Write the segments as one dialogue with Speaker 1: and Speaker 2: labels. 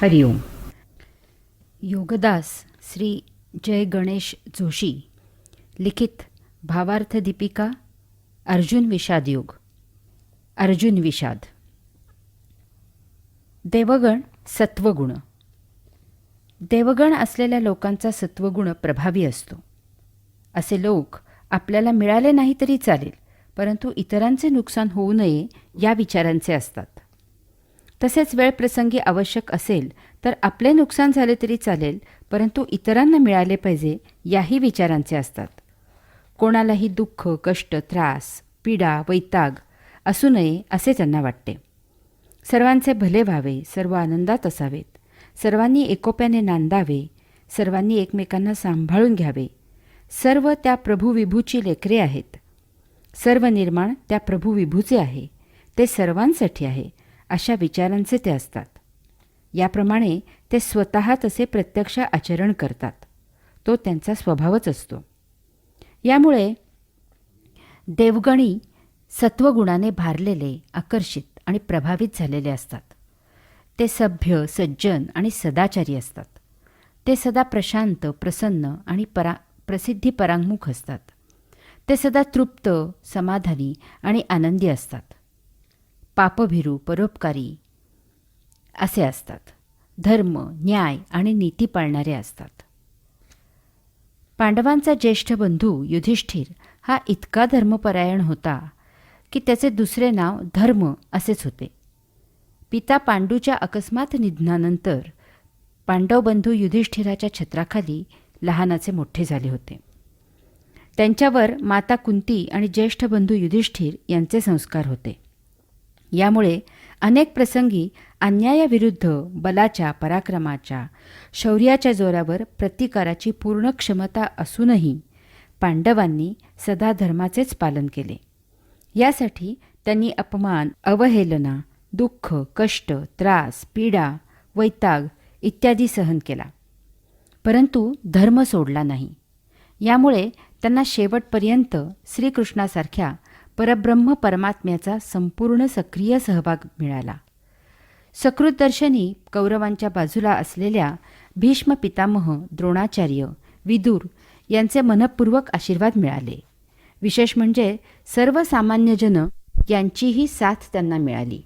Speaker 1: हरिओम. योगदास श्री जय गणेश जोशी लिखित भावार्थ दीपिका अर्जुन विषाद योग. अर्जुन विषाद. देवगण सत्वगुण. देवगण असलेल्या लोकांचा सत्वगुण प्रभावी असतो. असे लोक आपल्याला मिळाले नाही तरी चालेल, परंतु इतरांचे नुकसान होऊ नये या विचारांचे असतात. तसेच वेळ प्रसंगी आवश्यक असेल तर आपले नुकसान झाले तरी चालेल, परंतु इतरांना मिळाले पाहिजे याही विचारांचे असतात. कोणालाही दुःख, कष्ट, त्रास, पीडा, वैताग असू नये असे त्यांना वाटते. सर्वांचे भले व्हावे, सर्व आनंदात असावेत, सर्वांनी एकोप्याने नांदावे, सर्वांनी एकमेकांना सांभाळून घ्यावे. सर्व त्या प्रभू विभूची लेकरे आहेत. सर्व निर्माण त्या प्रभू विभूचे आहे. ते सर्वांसाठी आहे अशा विचारांचे ते असतात. याप्रमाणे ते स्वतः तसे प्रत्यक्ष आचरण करतात. तो त्यांचा स्वभावच असतो. यामुळे देवगणी सत्वगुणाने भारलेले, आकर्षित आणि प्रभावित झालेले असतात. ते सभ्य, सज्जन आणि सदाचारी असतात. ते सदा प्रशांत, प्रसन्न आणि प्रसिद्धी परांगमुख असतात. ते सदा तृप्त, समाधानी आणि आनंदी असतात. पापभीरू, परोपकारी असे असतात. धर्म, न्याय आणि नीती पाळणारे असतात. पांडवांचा ज्येष्ठ बंधू युधिष्ठिर हा इतका धर्मपरायण होता की त्याचे दुसरे नाव धर्म असेच होते. पिता पांडूच्या अकस्मात निधनानंतर पांडव बंधू युधिष्ठिराच्या छत्राखाली लहानाचे मोठे झाले होते. त्यांच्यावर माता कुंती आणि ज्येष्ठ बंधू युधिष्ठिर यांचे संस्कार होते. यामुळे अनेक प्रसंगी अन्यायाविरुद्ध बलाच्या, पराक्रमाच्या, शौर्याच्या जोरावर प्रतिकाराची पूर्ण क्षमता असूनही पांडवांनी सदा धर्माचेच पालन केले. यासाठी त्यांनी अपमान, अवहेलना, दुःख, कष्ट, त्रास, पीडा, वैताग इत्यादी सहन केला, परंतु धर्म सोडला नाही. यामुळे त्यांना शेवटपर्यंत श्रीकृष्णासारख्या परब्रह्म परमात्म्याचा संपूर्ण सक्रिय सहभाग मिळाला. सकृतदर्शनी कौरवांच्या बाजूला असलेल्या भीष्म पितामह, द्रोणाचार्य, विदुर यांचे मनःपूर्वक आशीर्वाद मिळाले. विशेष म्हणजे सर्वसामान्यजन यांचीही साथ त्यांना मिळाली.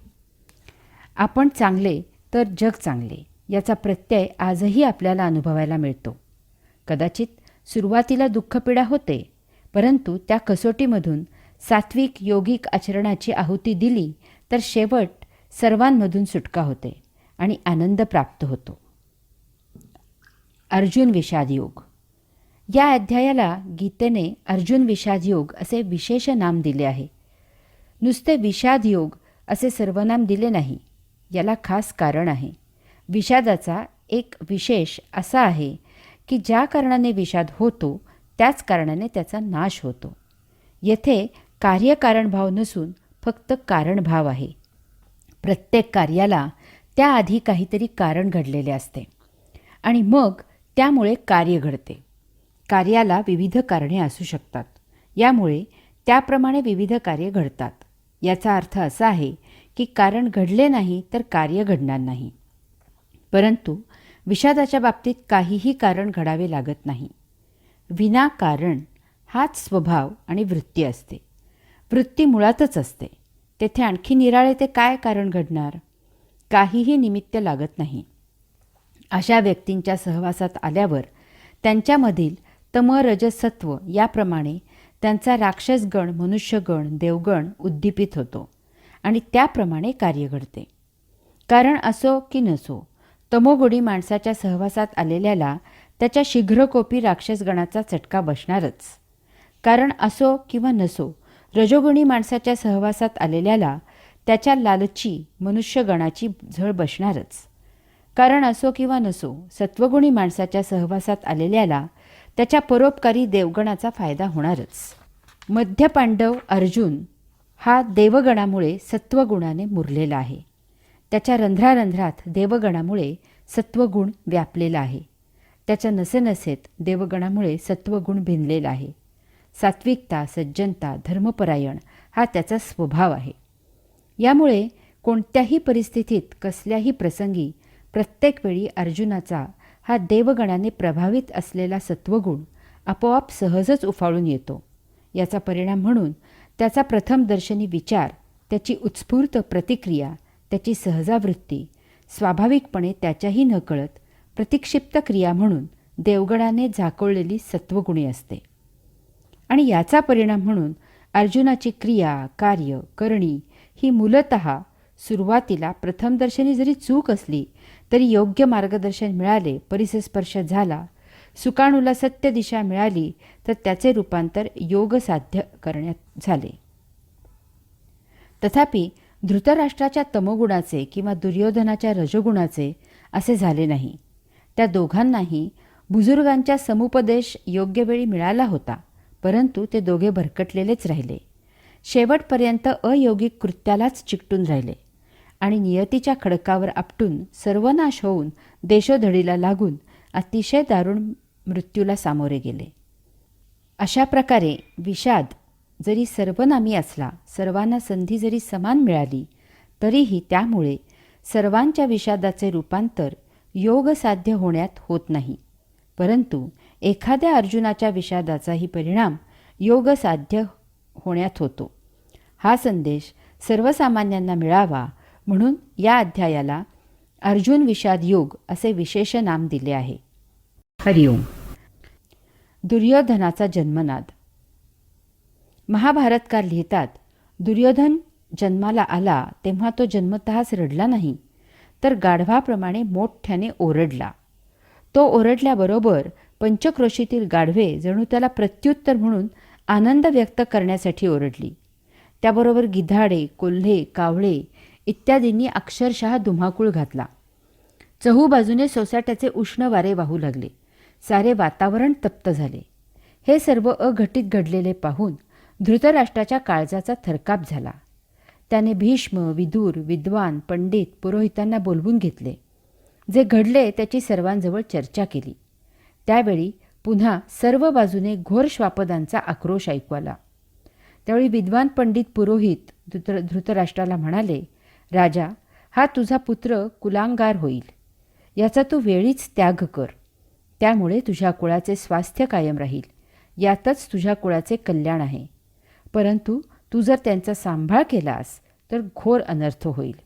Speaker 1: आपण चांगले तर जग चांगले याचा प्रत्यय आजही आपल्याला अनुभवायला मिळतो. कदाचित सुरुवातीला दुःखपीडा होते, परंतु त्या कसोटीमधून सात्विक योगिक आचरणाची आहुती दिली तर शेवट सर्वांमधून सुटका होते आणि आनंद प्राप्त होतो. अर्जुन विषाद योग. या अध्यायाला गीतेने अर्जुन विषाद योग असे विशेष नाम दिले आहे. नुसते विषाद योग असे सर्वनाम दिले नाही. याला खास कारण आहे. विषादाचा एक विशेष असा आहे की ज्या कारणाने विषाद होतो त्याच कारणाने त्याचा नाश होतो. येथे कार्यकारणभाव नसून फक्त कारणभाव आहे. प्रत्येक कार्याला त्याआधी काहीतरी कारण घडलेले असते आणि मग त्यामुळे कार्य घडते. कार्याला विविध कारणे असू शकतात. यामुळे त्याप्रमाणे विविध कार्य घडतात. याचा अर्थ असा आहे की कारण घडले नाही तर कार्य घडणार नाही. परंतु विषादाच्या बाबतीत काहीही कारण घडावे लागत नाही. विनाकारण हाच स्वभाव आणि वृत्ती असते. वृत्ती मुळातच असते. तेथे आणखी निराळे ते काय कारण घडणार? काहीही निमित्त लागत नाही. अशा व्यक्तींच्या सहवासात आल्यावर त्यांच्यामधील तम, रजस, सत्व याप्रमाणे त्यांचा राक्षसगण, मनुष्यगण, देवगण उद्दीपित होतो आणि त्याप्रमाणे कार्य घडते. कारण असो की नसो, तमोगुणी माणसाच्या सहवासात आलेल्याला त्याच्या शीघ्रकोपी राक्षसगणाचा चटका बसणारच. कारण असो किंवा नसो, रजोगुणी माणसाच्या सहवासात आलेल्याला त्याच्या लालची मनुष्यगणाची झळ बसणारच. कारण असो किंवा नसो, सत्वगुणी माणसाच्या सहवासात आलेल्याला त्याच्या परोपकारी देवगणाचा फायदा होणारच. मध्य पांडव अर्जुन हा देवगणामुळे सत्वगुणाने मुरलेला आहे. त्याच्या रंध्रारंध्रात देवगणामुळे सत्वगुण व्यापलेला आहे. त्याच्या नसेनसेत देवगणामुळे सत्वगुण भिनलेला आहे. सात्विकता, सज्जनता, धर्मपरायण हा त्याचा स्वभाव आहे. यामुळे कोणत्याही परिस्थितीत, कसल्याही प्रसंगी प्रत्येक वेळी अर्जुनाचा हा देवगणाने प्रभावित असलेला सत्वगुण आपोआप सहजच उफाळून येतो. याचा परिणाम म्हणून त्याचा प्रथमदर्शनी विचार, त्याची उत्स्फूर्त प्रतिक्रिया, त्याची सहजावृत्ती स्वाभाविकपणे त्याच्याही नकळत प्रतिक्षिप्त क्रिया म्हणून देवगणाने झाकोळलेली सत्वगुणी असते. आणि याचा परिणाम म्हणून अर्जुनाची क्रिया, कार्य, करणी ही मूलतः सुरुवातीला प्रथमदर्शनी जरी चूक असली तरी योग्य मार्गदर्शन मिळाले, परिसस्पर्श झाला, सुकाणूला सत्य दिशा मिळाली तर त्याचे रूपांतर योग साध्य करण्यात झाले. तथापि धृतराष्ट्राच्या तमोगुणाचे किंवा दुर्योधनाच्या रजोगुणाचे असे झाले नाही. त्या दोघांनाही बुजुर्गांच्या समुपदेश योग्य वेळी मिळाला होता, परंतु ते दोघे भरकटलेलेच राहिले. शेवटपर्यंत अयौगिक कृत्यालाच चिकटून राहिले आणि नियतीच्या खडकावर आपटून सर्वनाश होऊन देशोधडीला लागून अतिशय दारुण मृत्यूला सामोरे गेले. अशा प्रकारे विषाद जरी सर्वनामी असला, सर्वांना संधी जरी समान मिळाली, तरीही त्यामुळे सर्वांच्या विषादाचे रूपांतर योग साध्य होण्यात होत नाही, परंतु एखाद्या अर्जुनाच्या विषादाचाही परिणाम योग साध्य होण्यात होतो. हा संदेश सर्वसामान्यांना मिळावा म्हणून या अध्यायाला अर्जुन विषाद योग असे विशेष नाम दिले आहे. हरिओम. दुर्योधनाचा जन्मनाद. महाभारतकार लिहितात, दुर्योधन जन्माला आला तेव्हा तो जन्मतःच रडला नाही, तर गाढवाप्रमाणे मोठ्याने ओरडला. तो ओरडल्याबरोबर पंचक्रोशीतील गाढवे जणू त्याला प्रत्युत्तर म्हणून आनंद व्यक्त करण्यासाठी ओरडली. त्याबरोबर गिधाडे, कोल्हे, कावळे इत्यादींनी अक्षरशः धुमाकूळ घातला. चहूबाजूने सोसाट्याचे उष्ण वारे वाहू लागले. सारे वातावरण तप्त झाले. हे सर्व अघटित घडलेले पाहून धृतराष्ट्राच्या काळजाचा थरकाप झाला. त्याने भीष्म, विदुर, विद्वान, पंडित, पुरोहितांना बोलवून घेतले. जे घडले त्याची सर्वांजवळ चर्चा केली. त्यावेळी पुन्हा सर्व बाजूने घोर श्वापदांचा आक्रोश ऐकू आला. त्यावेळी विद्वान पंडित पुरोहित धृतराष्ट्राला म्हणाले, राजा, हा तुझा पुत्र कुलांगार होईल. याचा तू वेळीच त्याग कर. त्यामुळे तुझ्या कुळाचे स्वास्थ्य कायम राहील. यातच तुझ्या कुळाचे कल्याण आहे. परंतु तू जर त्यांचा सांभाळ केलास तर घोर अनर्थ होईल.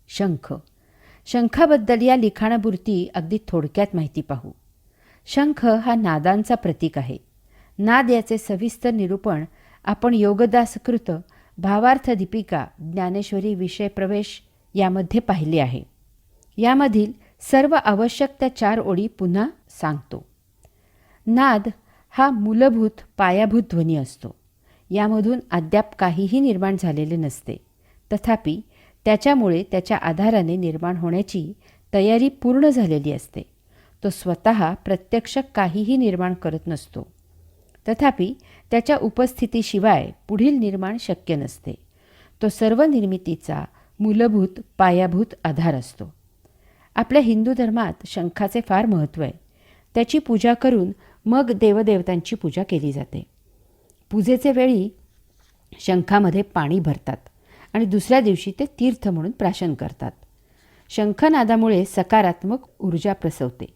Speaker 1: शंख. शंखाबद्दल या लिखाणापुरती अगदी थोडक्यात माहिती पाहू. शंख हा नादांचा प्रतीक आहे. नाद याचे सविस्तर निरूपण आपण योगदासकृत भावार्थ दीपिका ज्ञानेश्वरी विषय प्रवेश यामध्ये पाहिले आहे. यामधील सर्व आवश्यक त्या 4 ओळी पुन्हा सांगतो. नाद हा मूलभूत पायाभूत ध्वनी असतो. यामधून अद्याप काहीही निर्माण झालेले नसते. तथापि त्याच्यामुळे त्याच्या आधाराने निर्माण होण्याची तयारी पूर्ण झालेली असते. तो स्वतः प्रत्यक्ष काहीही निर्माण करत नसतो. तथापि त्याच्या उपस्थितीशिवाय पुढील निर्माण शक्य नसते. तो सर्व निर्मितीचा मूलभूत पायाभूत आधार असतो. आपल्या हिंदू धर्मात शंखाचे फार महत्त्व आहे. त्याची पूजा करून मग देवदेवतांची पूजा केली जाते. पूजेचे वेळी शंखामध्ये पाणी भरतात आणि दुसऱ्या दिवशी ते तीर्थ म्हणून प्राशन करतात. शंखनादामुळे सकारात्मक ऊर्जा प्रसवते.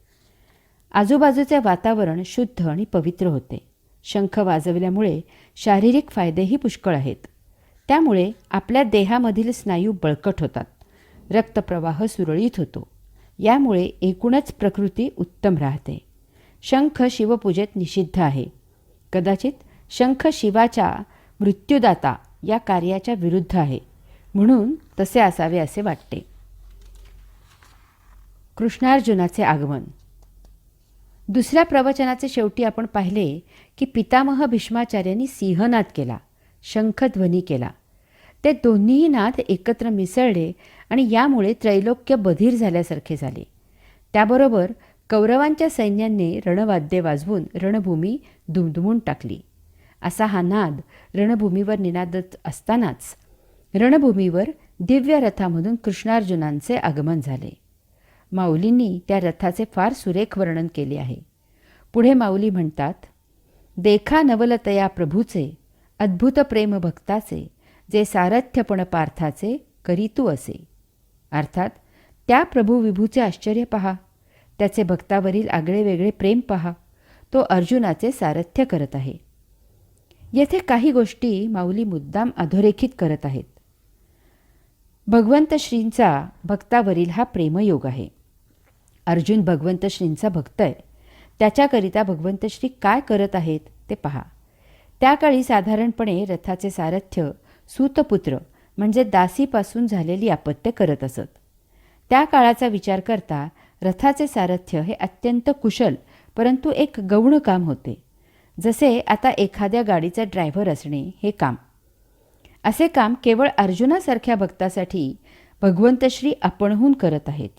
Speaker 1: आजूबाजूचे वातावरण शुद्ध आणि पवित्र होते. शंख वाजवल्यामुळे शारीरिक फायदेही पुष्कळ आहेत. त्यामुळे आपल्या देहामधील स्नायू बळकट होतात. रक्तप्रवाह सुरळीत होतो. यामुळे एकूणच प्रकृती उत्तम राहते. शंख शिवपूजेत निषिद्ध आहे. कदाचित शंख शिवाच्या मृत्युदाता या कार्याच्या विरुद्ध आहे, म्हणून तसे असावे असे वाटते. कृष्णार्जुनाचे आगमन. दुसऱ्या प्रवचनाचे शेवटी आपण पाहिले की पितामह भीष्माचार्यांनी सिंहनाद केला, शंखध्वनी केला. ते दोन्हीही नाद एकत्र मिसळले आणि यामुळे त्रैलोक्य बधीर झाल्यासारखे झाले. त्याबरोबर कौरवांच्या सैन्याने रणवाद्ये वाजवून रणभूमी दुमदुमून टाकली. असा हा नाद रणभूमीवर निनादत असतानाच रणभूमीवर दिव्य रथामधून कृष्णार्जुनांचे आगमन झाले. माऊलींनी त्या रथाचे फार सुरेख वर्णन केले आहे. पुढे माऊली म्हणतात, देखा नवलतया प्रभूचे अद्भुत प्रेम भक्ताचे जे सारथ्यपण पार्थाचे करीतू असे. अर्थात त्या प्रभू विभूचे आश्चर्य पहा, त्याचे भक्तावरील आगळेवेगळे प्रेम पहा. तो अर्जुनाचे सारथ्य करत आहे. येथे काही गोष्टी माऊली मुद्दाम अधोरेखित करत आहेत. भगवंत श्रींचा भक्तावरील हा प्रेमयोग आहे. अर्जुन भगवंत श्रींचा भक्त आहे. त्याच्याकरिता भगवंत श्री काय करत आहेत ते पहा. त्या काळी साधारणपणे रथाचे सारथ्य सूतपुत्र म्हणजे दासीपासून झालेली अपत्य करत असत. त्या काळाचा विचार करता रथाचे सारथ्य हे अत्यंत कुशल परंतु एक गौण काम होते. जसे आता एखाद्या गाडीचा ड्रायव्हर असणे हे काम. असे काम केवळ अर्जुनासारख्या भक्तासाठी भगवंत श्री आपणहून करत आहेत.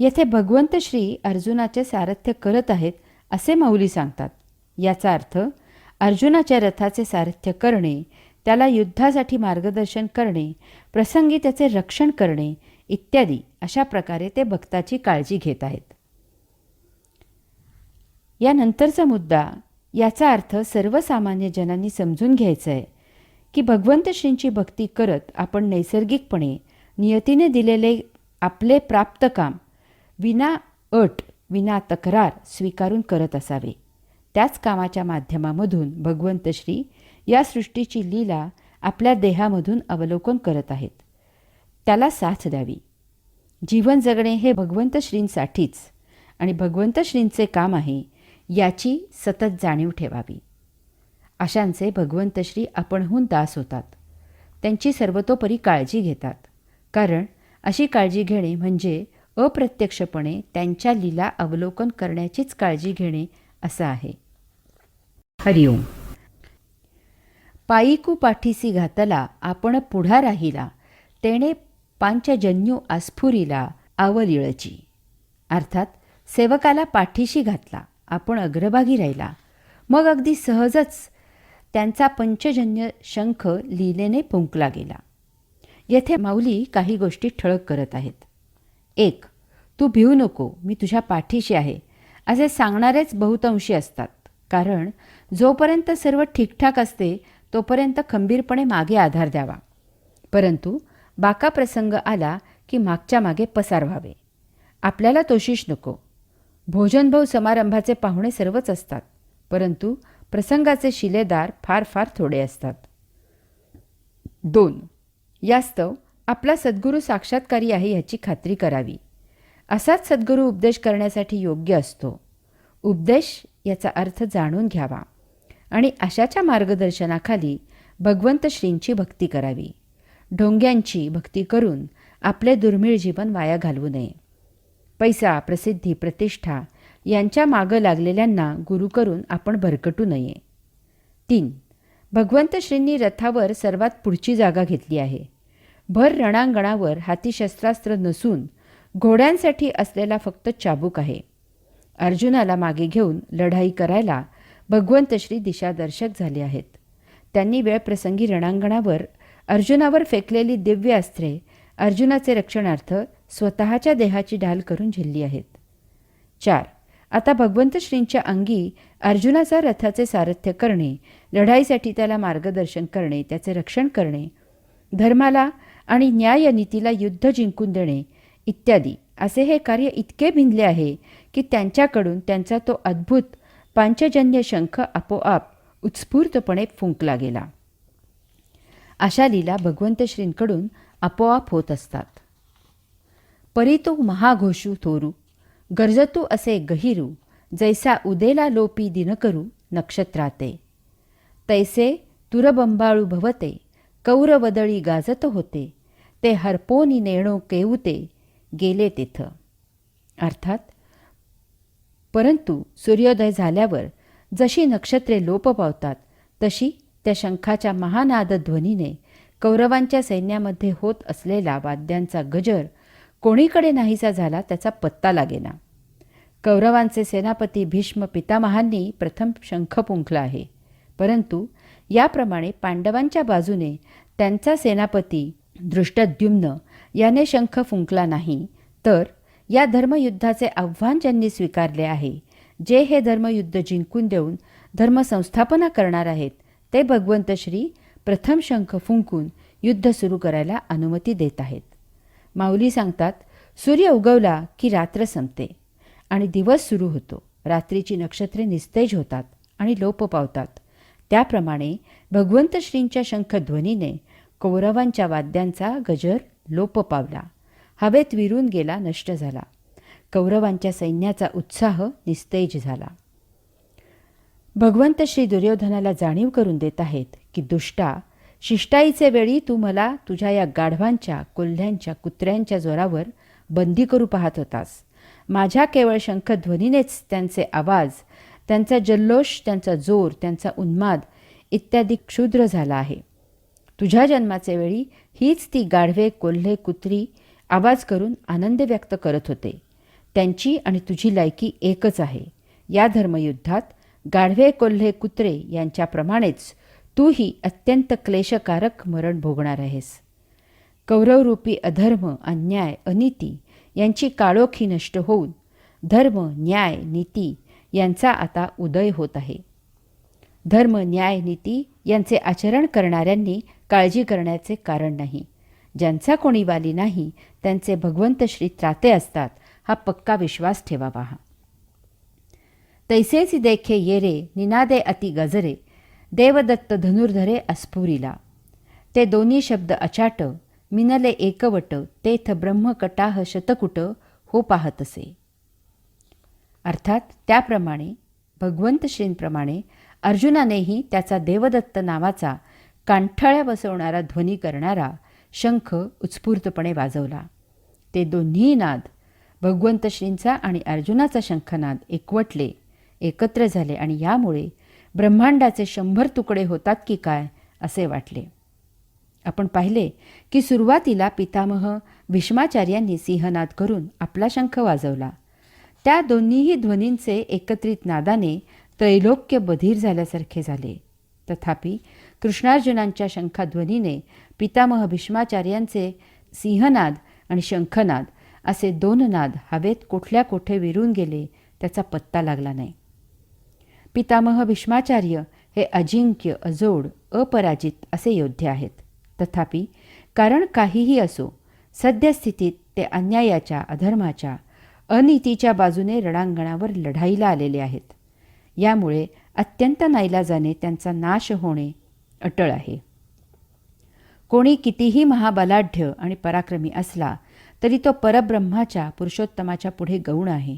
Speaker 1: येथे भगवंत श्री अर्जुनाचे सारथ्य करत आहेत असे माऊली सांगतात. याचा अर्थ अर्जुनाच्या रथाचे सारथ्य करणे, त्याला युद्धासाठी मार्गदर्शन करणे, प्रसंगी त्याचे रक्षण करणे इत्यादी अशा प्रकारे ते भक्ताची काळजी घेत आहेत. यानंतरचा मुद्दा, याचा अर्थ सर्वसामान्य जनांनी समजून घ्यायचा आहे की भगवंत श्रींची भक्ती करत आपण नैसर्गिकपणे नियतीने दिलेले आपले प्राप्त काम विना अट विना तक्रार स्वीकारून करत असावे. त्याच कामाच्या माध्यमामधून भगवंत श्री या सृष्टीची लीला आपल्या देहामधून अवलोकन करत आहेत. त्याला साथ द्यावी. जीवन जगणे हे भगवंत श्रींसाठीच आणि भगवंत श्रींचे काम आहे याची सतत जाणीव ठेवावी. अशांचे भगवंत श्री आपणहून दास होतात. त्यांची सर्वतोपरी काळजी घेतात. कारण अशी काळजी घेणे म्हणजे अप्रत्यक्षपणे त्यांच्या लीला अवलोकन करण्याचीच काळजी घेणे असं आहे. हरिओम. पायीकू पाठीसी घातला आपण पुढा राहिला, तेणे पांचजन्यू आस्फुरिला आवलिळची. अर्थात सेवकाला पाठीशी घातला, आपण अग्रभागी राहिला, मग अगदी सहजच त्यांचा पंचजन्य शंख लीलेने फुंकला गेला. येथे माऊली काही गोष्टी ठळक करत आहेत. 1. तू भिवू नको, मी तुझ्या पाठीशी आहे असे सांगणारेच बहुतांशी असतात. कारण जोपर्यंत सर्व ठीकठाक असते तोपर्यंत खंबीरपणे मागे आधार द्यावा. परंतु बाका प्रसंग आला की मागच्या मागे पसार व्हावे. आपल्याला तोशिष नको. भोजनभाऊ समारंभाचे पाहुणे सर्वच असतात, परंतु प्रसंगाचे शिलेदार फार फार थोडे असतात. 2. यास्तव आपला सद्गुरू साक्षात्कारी आहे याची खात्री करावी. असाच सद्गुरू उपदेश करण्यासाठी योग्य असतो. उपदेश याचा अर्थ जाणून घ्यावा आणि अशाच्या मार्गदर्शनाखाली भगवंत श्रींची भक्ती करावी. ढोंग्यांची भक्ती करून आपले दुर्मिळ जीवन वाया घालवू नये. पैसा, प्रसिद्धी, प्रतिष्ठा यांच्या मागं लागलेल्यांना गुरु करून आपण भरकटू नये. 3. भगवंत श्रींनी रथावर सर्वात पुढची जागा घेतली आहे. भर रणांगणावर हाती शस्त्रास्त्र नसून घोड्यांसाठी असलेला फक्त चाबूक आहे. अर्जुनाला मागे घेऊन लढाई करायला भगवंत श्री दिशादर्शक झाले आहेत. त्यांनी वेळप्रसंगी रणांगणावर अर्जुनावर फेकलेली दिव्य अस्त्रे अर्जुनाचे रक्षणार्थ स्वतःच्या देहाची ढाल करून झेलली आहेत. 4. आता भगवंत श्रींच्या अंगी अर्जुनाचा रथाचे सारथ्य करणे, लढाईसाठी त्याला मार्गदर्शन करणे, त्याचे रक्षण करणे, धर्माला आणि न्यायनीतीला युद्ध जिंकून देणे इत्यादी असे हे कार्य इतके भिनले आहे की त्यांच्याकडून त्यांचा तो अद्भुत पांचजन्य शंख आपोआप उत्स्फूर्तपणे फुंकला गेला. अशा लीला भगवंत श्रींकडून आपोआप होत असतात. परितू महाघोषू थोरू, गरजतू असे गहिरू, जैसा उदेला लोपी दिनकरू नक्षत्राते. तैसे तुरबंबाळू भवते, कौरवदळी गाजत होते, ते हरपोनी नेणो केऊते, गेले तेथ. अर्थात परंतु सूर्योदय झाल्यावर जशी नक्षत्रे लोप पावतात तशी त्या शंखाच्या महानाद ध्वनीने कौरवांच्या सैन्यामध्ये होत असलेला वाद्यांचा गजर कोणीकडे नाहीसा झाला त्याचा पत्ता लागेना. कौरवांचे सेनापती भीष्म पितामहांनी प्रथम शंख फुंकला आहे, परंतु याप्रमाणे पांडवांच्या बाजूने त्यांचा सेनापती दृष्टद्युम्न याने शंख फुंकला नाही. तर या धर्मयुद्धाचे आव्हान ज्यांनी स्वीकारले आहे, जे हे धर्मयुद्ध जिंकून देऊन धर्मसंस्थापना करणार आहेत, ते भगवंत श्री प्रथम शंख फुंकून युद्ध सुरू करायला अनुमती देत आहेत. माऊली सांगतात, सूर्य उगवला की रात्र संपते आणि दिवस सुरू होतो. रात्रीची नक्षत्रे निस्तेज होतात आणि लोप पावतात. त्याप्रमाणे भगवंत श्रींच्या शंखध्वनीने कौरवांच्या वाद्यांचा गजर लोप पावला, हवेत विरून गेला, नष्ट झाला. कौरवांच्या सैन्याचा उत्साह निस्तेज झाला. भगवंत श्री दुर्योधनाला जाणीव करून देत आहेत की दुष्टा, शिष्टाईचे वेळी तू मला तुझ्या या गाढवांच्या, कोल्ह्यांच्या, कुत्र्यांच्या जोरावर बंदी करू पाहत होतास. माझ्या केवळ शंखध्वनीनेच त्यांचे आवाज, त्यांचा जल्लोष, त्यांचा जोर, त्यांचा उन्माद इत्यादी क्षुद्र झाला आहे. तुझ्या जन्माचे वेळी हीच ती गाढवे, कोल्हे, कुत्री आवाज करून आनंद व्यक्त करत होते. त्यांची आणि तुझी लायकी एकच आहे. या धर्मयुद्धात गाढवे, कोल्हे, कुत्रे यांच्याप्रमाणेच तूही अत्यंत क्लेशकारक मरण भोगणार आहेस. कौरवरूपी अधर्म, अन्याय, अनिती यांची काळोखी नष्ट होऊन धर्म, न्याय, नीती यांचा आता उदय होत आहे. धर्म, न्याय, नीती यांचे आचरण करणाऱ्यांनी काळजी करण्याचे कारण नाही. ज्यांचा कोणी वाली नाही त्यांचे भगवंत श्री त्राते असतात, हा पक्का विश्वास ठेवावा. तैसेच देखे येरे निनादे अति गजरे, देवदत्त धनुर्धरे अस्फुरिला. ते दोन्ही शब्द अचाट, मिनले एकवट, तेथ ब्रह्मकटाह शतकुट हो पाहतसे. अर्थात त्याप्रमाणे भगवंत श्रींप्रमाणे अर्जुनानेही त्याचा देवदत्त नावाचा कांठळ्या बसवणारा ध्वनी करणारा शंख उत्स्फूर्तपणे वाजवला. ते दोन्ही नाद, भगवंत श्रींचा आणि अर्जुनाचा शंखनाद एकवटले, एकत्र झाले आणि यामुळे ब्रह्मांडाचे 100 तुकडे होतात की काय असे वाटले. आपण पाहिले की सुरुवातीला पितामह भीष्माचार्यांनी सिंहनाद करून आपला शंख वाजवला. त्या दोन्हीही ध्वनींचे एकत्रित नादाने त्रैलोक्य बधीर झाल्यासारखे झाले. तथापि कृष्णार्जुनांच्या शंखाध्वनीने पितामह भीष्माचार्यांचे सिंहनाद आणि शंखनाद असे 2 नाद हवेत कुठल्या कोठे विरून गेले त्याचा पत्ता लागला नाही. पितामह भीष्माचार्य हे अजिंक्य, अजोड, अपराजित असे योद्धे आहेत. तथापि कारण काहीही असो, सद्यस्थितीत ते अन्यायाच्या, अधर्माच्या, अनीतीच्या बाजूने रणांगणावर लढाईला आलेले आहेत. यामुळे अत्यंत नाईलाजाने त्यांचा नाश होणे अटळ आहे. कोणी कितीही महाबलाढ्य आणि पराक्रमी असला तरी तो परब्रह्माच्या, पुरुषोत्तमाच्या पुढे गौण आहे.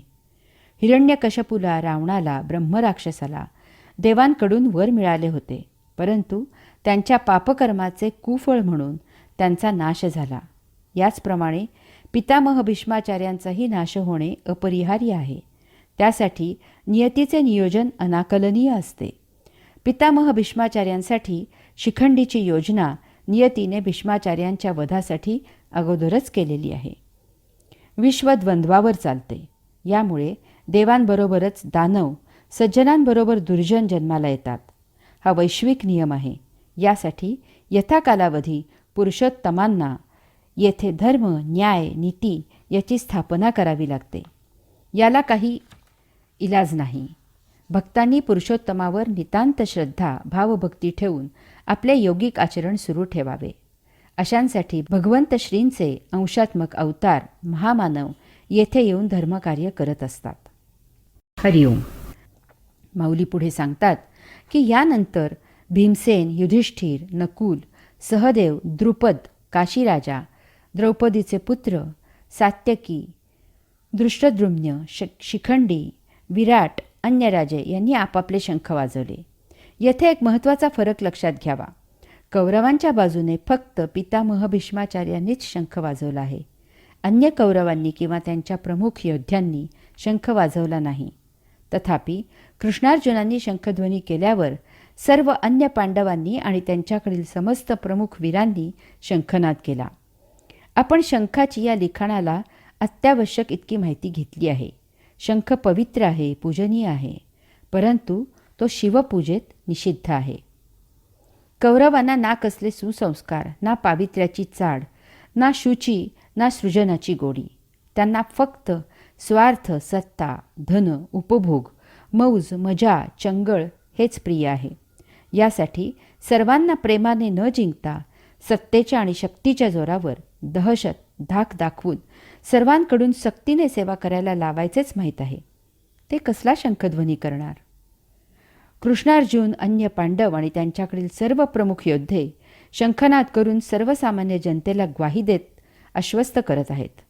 Speaker 1: हिरण्यकशपुला, रावणाला, ब्रह्मराक्षसाला देवांकडून वर मिळाले होते, परंतु त्यांच्या पापकर्माचे कुफळ म्हणून त्यांचा नाश झाला. याचप्रमाणे पितामह भीष्माचार्यांचाही नाश होणे अपरिहार्य आहे. त्यासाठी नियतीचे नियोजन अनाकलनीय असते. पितामह भीष्माचार्यांसाठी शिखंडीची योजना नियतीने भीष्माचार्यांच्या वधासाठी अगोदरच केलेली आहे. विश्व द्वंद्वावर चालते. यामुळे देवांबरोबरच दानव, सज्जनांबरोबर दुर्जन जन्माला येतात. हा वैश्विक नियम आहे. यासाठी यथाकालावधी पुरुषोत्तमांना येथे धर्म, न्याय, नीती याची स्थापना करावी लागते. याला काही इलाज नाही. भक्तांनी पुरुषोत्तमावर नितांत श्रद्धा, भावभक्ती ठेवून आपले योगिक आचरण सुरू ठेवावे. अशांसाठी भगवंत श्रींचे अंशात्मक अवतार महामानव येथे येऊन धर्मकार्य करत असतात. हरिओम. माऊली पुढे सांगतात की यानंतर भीमसेन, युधिष्ठिर, नकुल, सहदेव, द्रुपद, काशीराजा, द्रौपदीचे पुत्र, सात्यकी, दृष्टद्रुम्न, शिखंडी, विराट, अन्य राजे यांनी आपापले शंख वाजवले. येथे एक महत्त्वाचा फरक लक्षात घ्यावा. कौरवांच्या बाजूने फक्त पितामह भीष्माचार्यांनीच शंख वाजवला आहे. अन्य कौरवांनी किंवा त्यांच्या प्रमुख योद्ध्यांनी शंख वाजवला नाही. तथापि कृष्णार्जुनांनी शंखध्वनी केल्यावर सर्व अन्य पांडवांनी आणि त्यांच्याकडील समस्त प्रमुख वीरांनी शंखनाद केला. आपण शंखाची या लिखाणाला अत्यावश्यक इतकी माहिती घेतली आहे. शंख पवित्र आहे, पूजनीय आहे, परंतु तो शिवपूजेत निषिद्ध आहे. कौरवांना ना कसले सुसंस्कार, ना पावित्र्याची चाड, ना शुची, ना सृजनाची गोडी. त्यांना फक्त स्वार्थ, सत्ता, धन, उपभोग, मौज, मजा, चंगळ हेच प्रिय आहे. यासाठी सर्वांना प्रेमाने न जिंकता सत्तेच्या आणि शक्तीच्या जोरावर दहशत, धाक दाखवून सर्वांकडून सक्तीने सेवा करायला लावायचेच माहीत आहे. ते कसला शंखध्वनी करणार? कृष्णार्जुन, अन्य पांडव आणि त्यांच्याकडील सर्व प्रमुख योद्धे शंखनाद करून सर्वसामान्य जनतेला ग्वाही देत आश्वस्त करत आहेत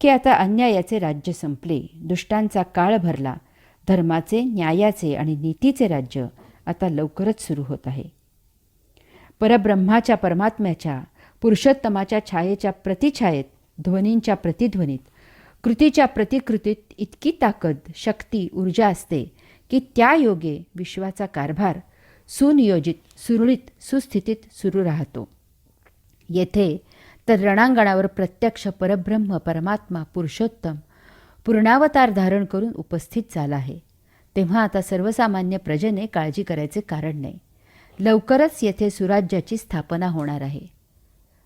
Speaker 1: की आता अन्यायाचे राज्य संपले, दुष्टांचा काळ भरला, धर्माचे, न्यायाचे आणि नीतीचे राज्य आता लवकरच सुरू होत आहे. परब्रह्माच्या, परमात्म्याच्या, पुरुषोत्तमाच्या छायेच्या प्रतिछायेत, ध्वनींच्या प्रतिध्वनीत, कृतीच्या प्रतिकृतीत इतकी ताकद, शक्ती, ऊर्जा असते की त्या योगे विश्वाचा कारभार सुनियोजित, सुरळीत, सुस्थितीत सुरू राहतो. येथे तर रणांगणावर प्रत्यक्ष परब्रह्म, परमात्मा, पुरुषोत्तम पूर्णावतार धारण करून उपस्थित झाला आहे. तेव्हा आता सर्वसामान्य प्रजेने काळजी करायचे कारण नाही. लवकरच येथे सुराज्याची स्थापना होणार आहे.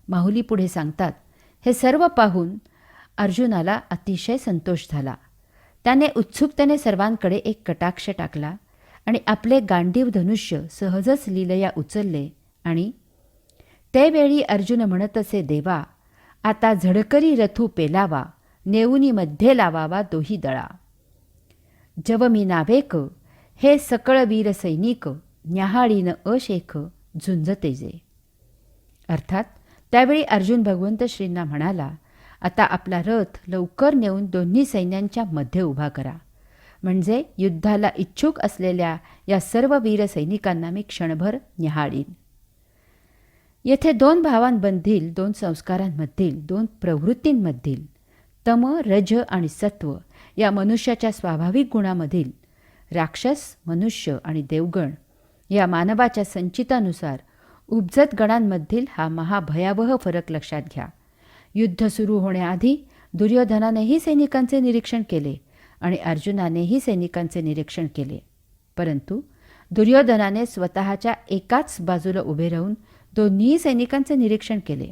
Speaker 1: माहुली पुढे सांगतात, हे सर्व पाहून अर्जुनाला अतिशय संतोष झाला. त्याने उत्सुकतेने सर्वांकडे एक कटाक्ष टाकला आणि आपले गांडीव धनुष्य सहजच लीलया उचलले आणि त्यावेळी अर्जुन म्हणत असे, देवा, आता झडकरी रथू पेलावा, नेऊनी मध्ये लावावा दोही दळा. जव मी नावेक, हे सकळ वीर सैनिक, न्याहाळीन अशेख झुंज तेजे. अर्थात त्यावेळी अर्जुन भगवंत श्रींना म्हणाला, आता आपला रथ लवकर नेऊन दोन्ही सैन्यांच्या मध्ये उभा करा, म्हणजे युद्धाला इच्छुक असलेल्या या सर्व वीर सैनिकांना मी क्षणभर न्याहाळीन. येथे दोन भावांमधील, दोन संस्कारांमधील, दोन प्रवृत्तींमधील, तम, रज आणि सत्व या मनुष्याच्या स्वाभाविक गुणामधील, राक्षस, मनुष्य आणि देवगण या मानवाच्या संचितानुसार उपजत गणांमधील हा महाभयावह फरक लक्षात घ्या. युद्ध सुरू होण्याआधी दुर्योधनानेही सैनिकांचे निरीक्षण केले आणि अर्जुनानेही सैनिकांचे निरीक्षण केले, परंतु दुर्योधनाने स्वतःच्या एकाच बाजूला उभे राहून दोन्ही सैनिकांचे निरीक्षण केले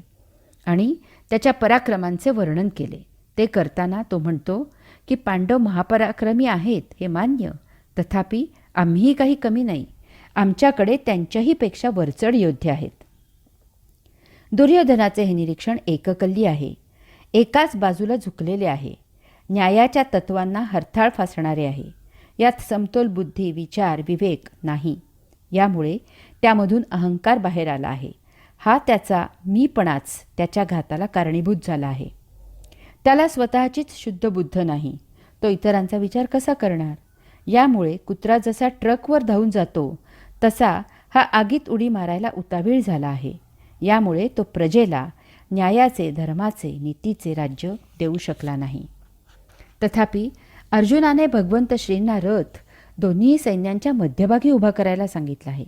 Speaker 1: आणि त्याच्या पराक्रमांचे वर्णन केले. ते करताना तो म्हणतो की पांडव महापराक्रमी आहेत हे मान्य, तथापि आम्हीही काही कमी नाही, आमच्याकडे त्यांच्याही पेक्षा वरचढ योद्धे आहेत. दुर्योधनाचे हे निरीक्षण एककल्ली आहे, एकाच बाजूला झुकलेले आहे, न्यायाच्या तत्वांना हरताळ फासणारे आहे. यात समतोल बुद्धी, विचार, विवेक नाही. यामुळे त्यामधून अहंकार बाहेर आला आहे. हा त्याचा मीपणाच त्याच्या घाताला कारणीभूत झाला आहे. त्याला स्वतःचीच शुद्ध बुद्ध नाही, तो इतरांचा विचार कसा करणार? यामुळे कुत्रा जसा ट्रकवर धावून जातो तसा हा आगीत उडी मारायला उतावीळ झाला आहे. यामुळे तो प्रजेला न्यायाचे, धर्माचे, नीतीचे राज्य देऊ शकला नाही. तथापि अर्जुनाने भगवंत श्रींना रथ दोन्ही सैन्यांच्या मध्यभागी उभा करायला सांगितला आहे.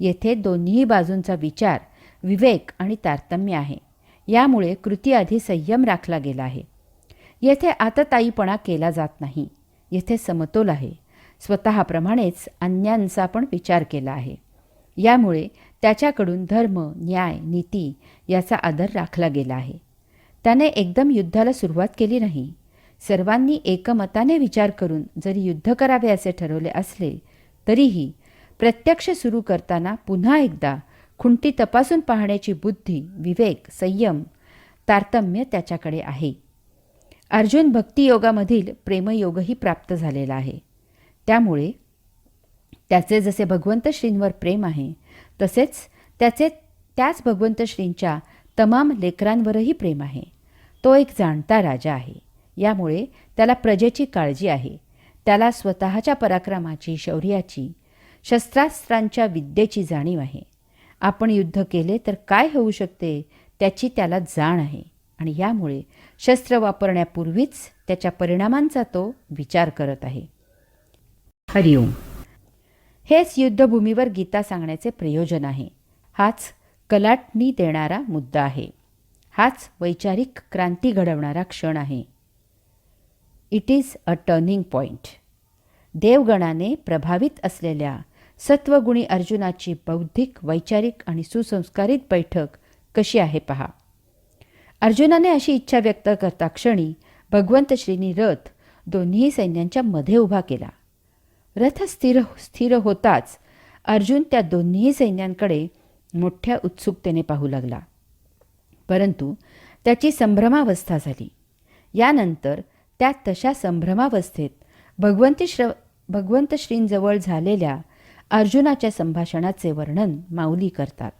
Speaker 1: येथे दोन्ही बाजूंचा विचार, विवेक आणि तारतम्य आहे. यामुळे कृतीआधी संयम राखला गेला आहे. येथे आतताईपणा केला जात नाही. येथे समतोल आहे. स्वतःप्रमाणेच अन्यांचा पण विचार केला आहे. यामुळे त्याच्याकडून धर्म, न्याय, नीती याचा आदर राखला गेला आहे. त्याने एकदम युद्धाला सुरुवात केली नाही. सर्वांनी एकमताने विचार करून जरी युद्ध करावे असे ठरवले असले तरीही प्रत्यक्ष सुरू करताना पुन्हा एकदा खुंटी तपासून पाहण्याची बुद्धी, विवेक, संयम, तारतम्य त्याच्याकडे आहे. अर्जुन भक्तियोगामधील प्रेमयोगही प्राप्त झालेला आहे. त्यामुळे त्याचे जसे भगवंत श्रींवर प्रेम आहे तसेच त्याच भगवंत श्रींच्या तमाम लेकरांवरही प्रेम आहे. तो एक जाणता राजा आहे. यामुळे त्याला प्रजेची काळजी आहे. त्याला स्वतःच्या पराक्रमाची, शौर्याची, शस्त्रास्त्रांच्या विद्येची जाणीव आहे. आपण युद्ध केले तर काय होऊ शकते त्याची त्याला जाण आहे आणि यामुळे शस्त्र वापरण्यापूर्वीच त्याच्या परिणामांचा तो विचार करत आहे. हरिओम. हेच युद्धभूमीवर गीता सांगण्याचे प्रयोजन आहे. हाच कलाटणी देणारा मुद्दा आहे. हाच वैचारिक क्रांती घडवणारा क्षण आहे. It is a turning point. देवगणाने प्रभावित असलेल्या सत्वगुणी अर्जुनाची बौद्धिक, वैचारिक आणि सुसंस्कारित बैठक कशी आहे पहा. अर्जुनाने अशी इच्छा व्यक्त करता क्षणी भगवंत श्रींनी रथ दोन्ही सैन्यांच्या मध्ये उभा केला. रथ स्थिर होताच अर्जुन त्या दोन्ही सैन्यांकडे मोठ्या उत्सुकतेने पाहू लागला. परंतु त्याची संभ्रमावस्था झाली. यानंतर त्या तशा संभ्रमावस्थेत भगवंत श्रींजवळ झालेल्या अर्जुनाच्या संभाषणाचे वर्णन माऊली करतात.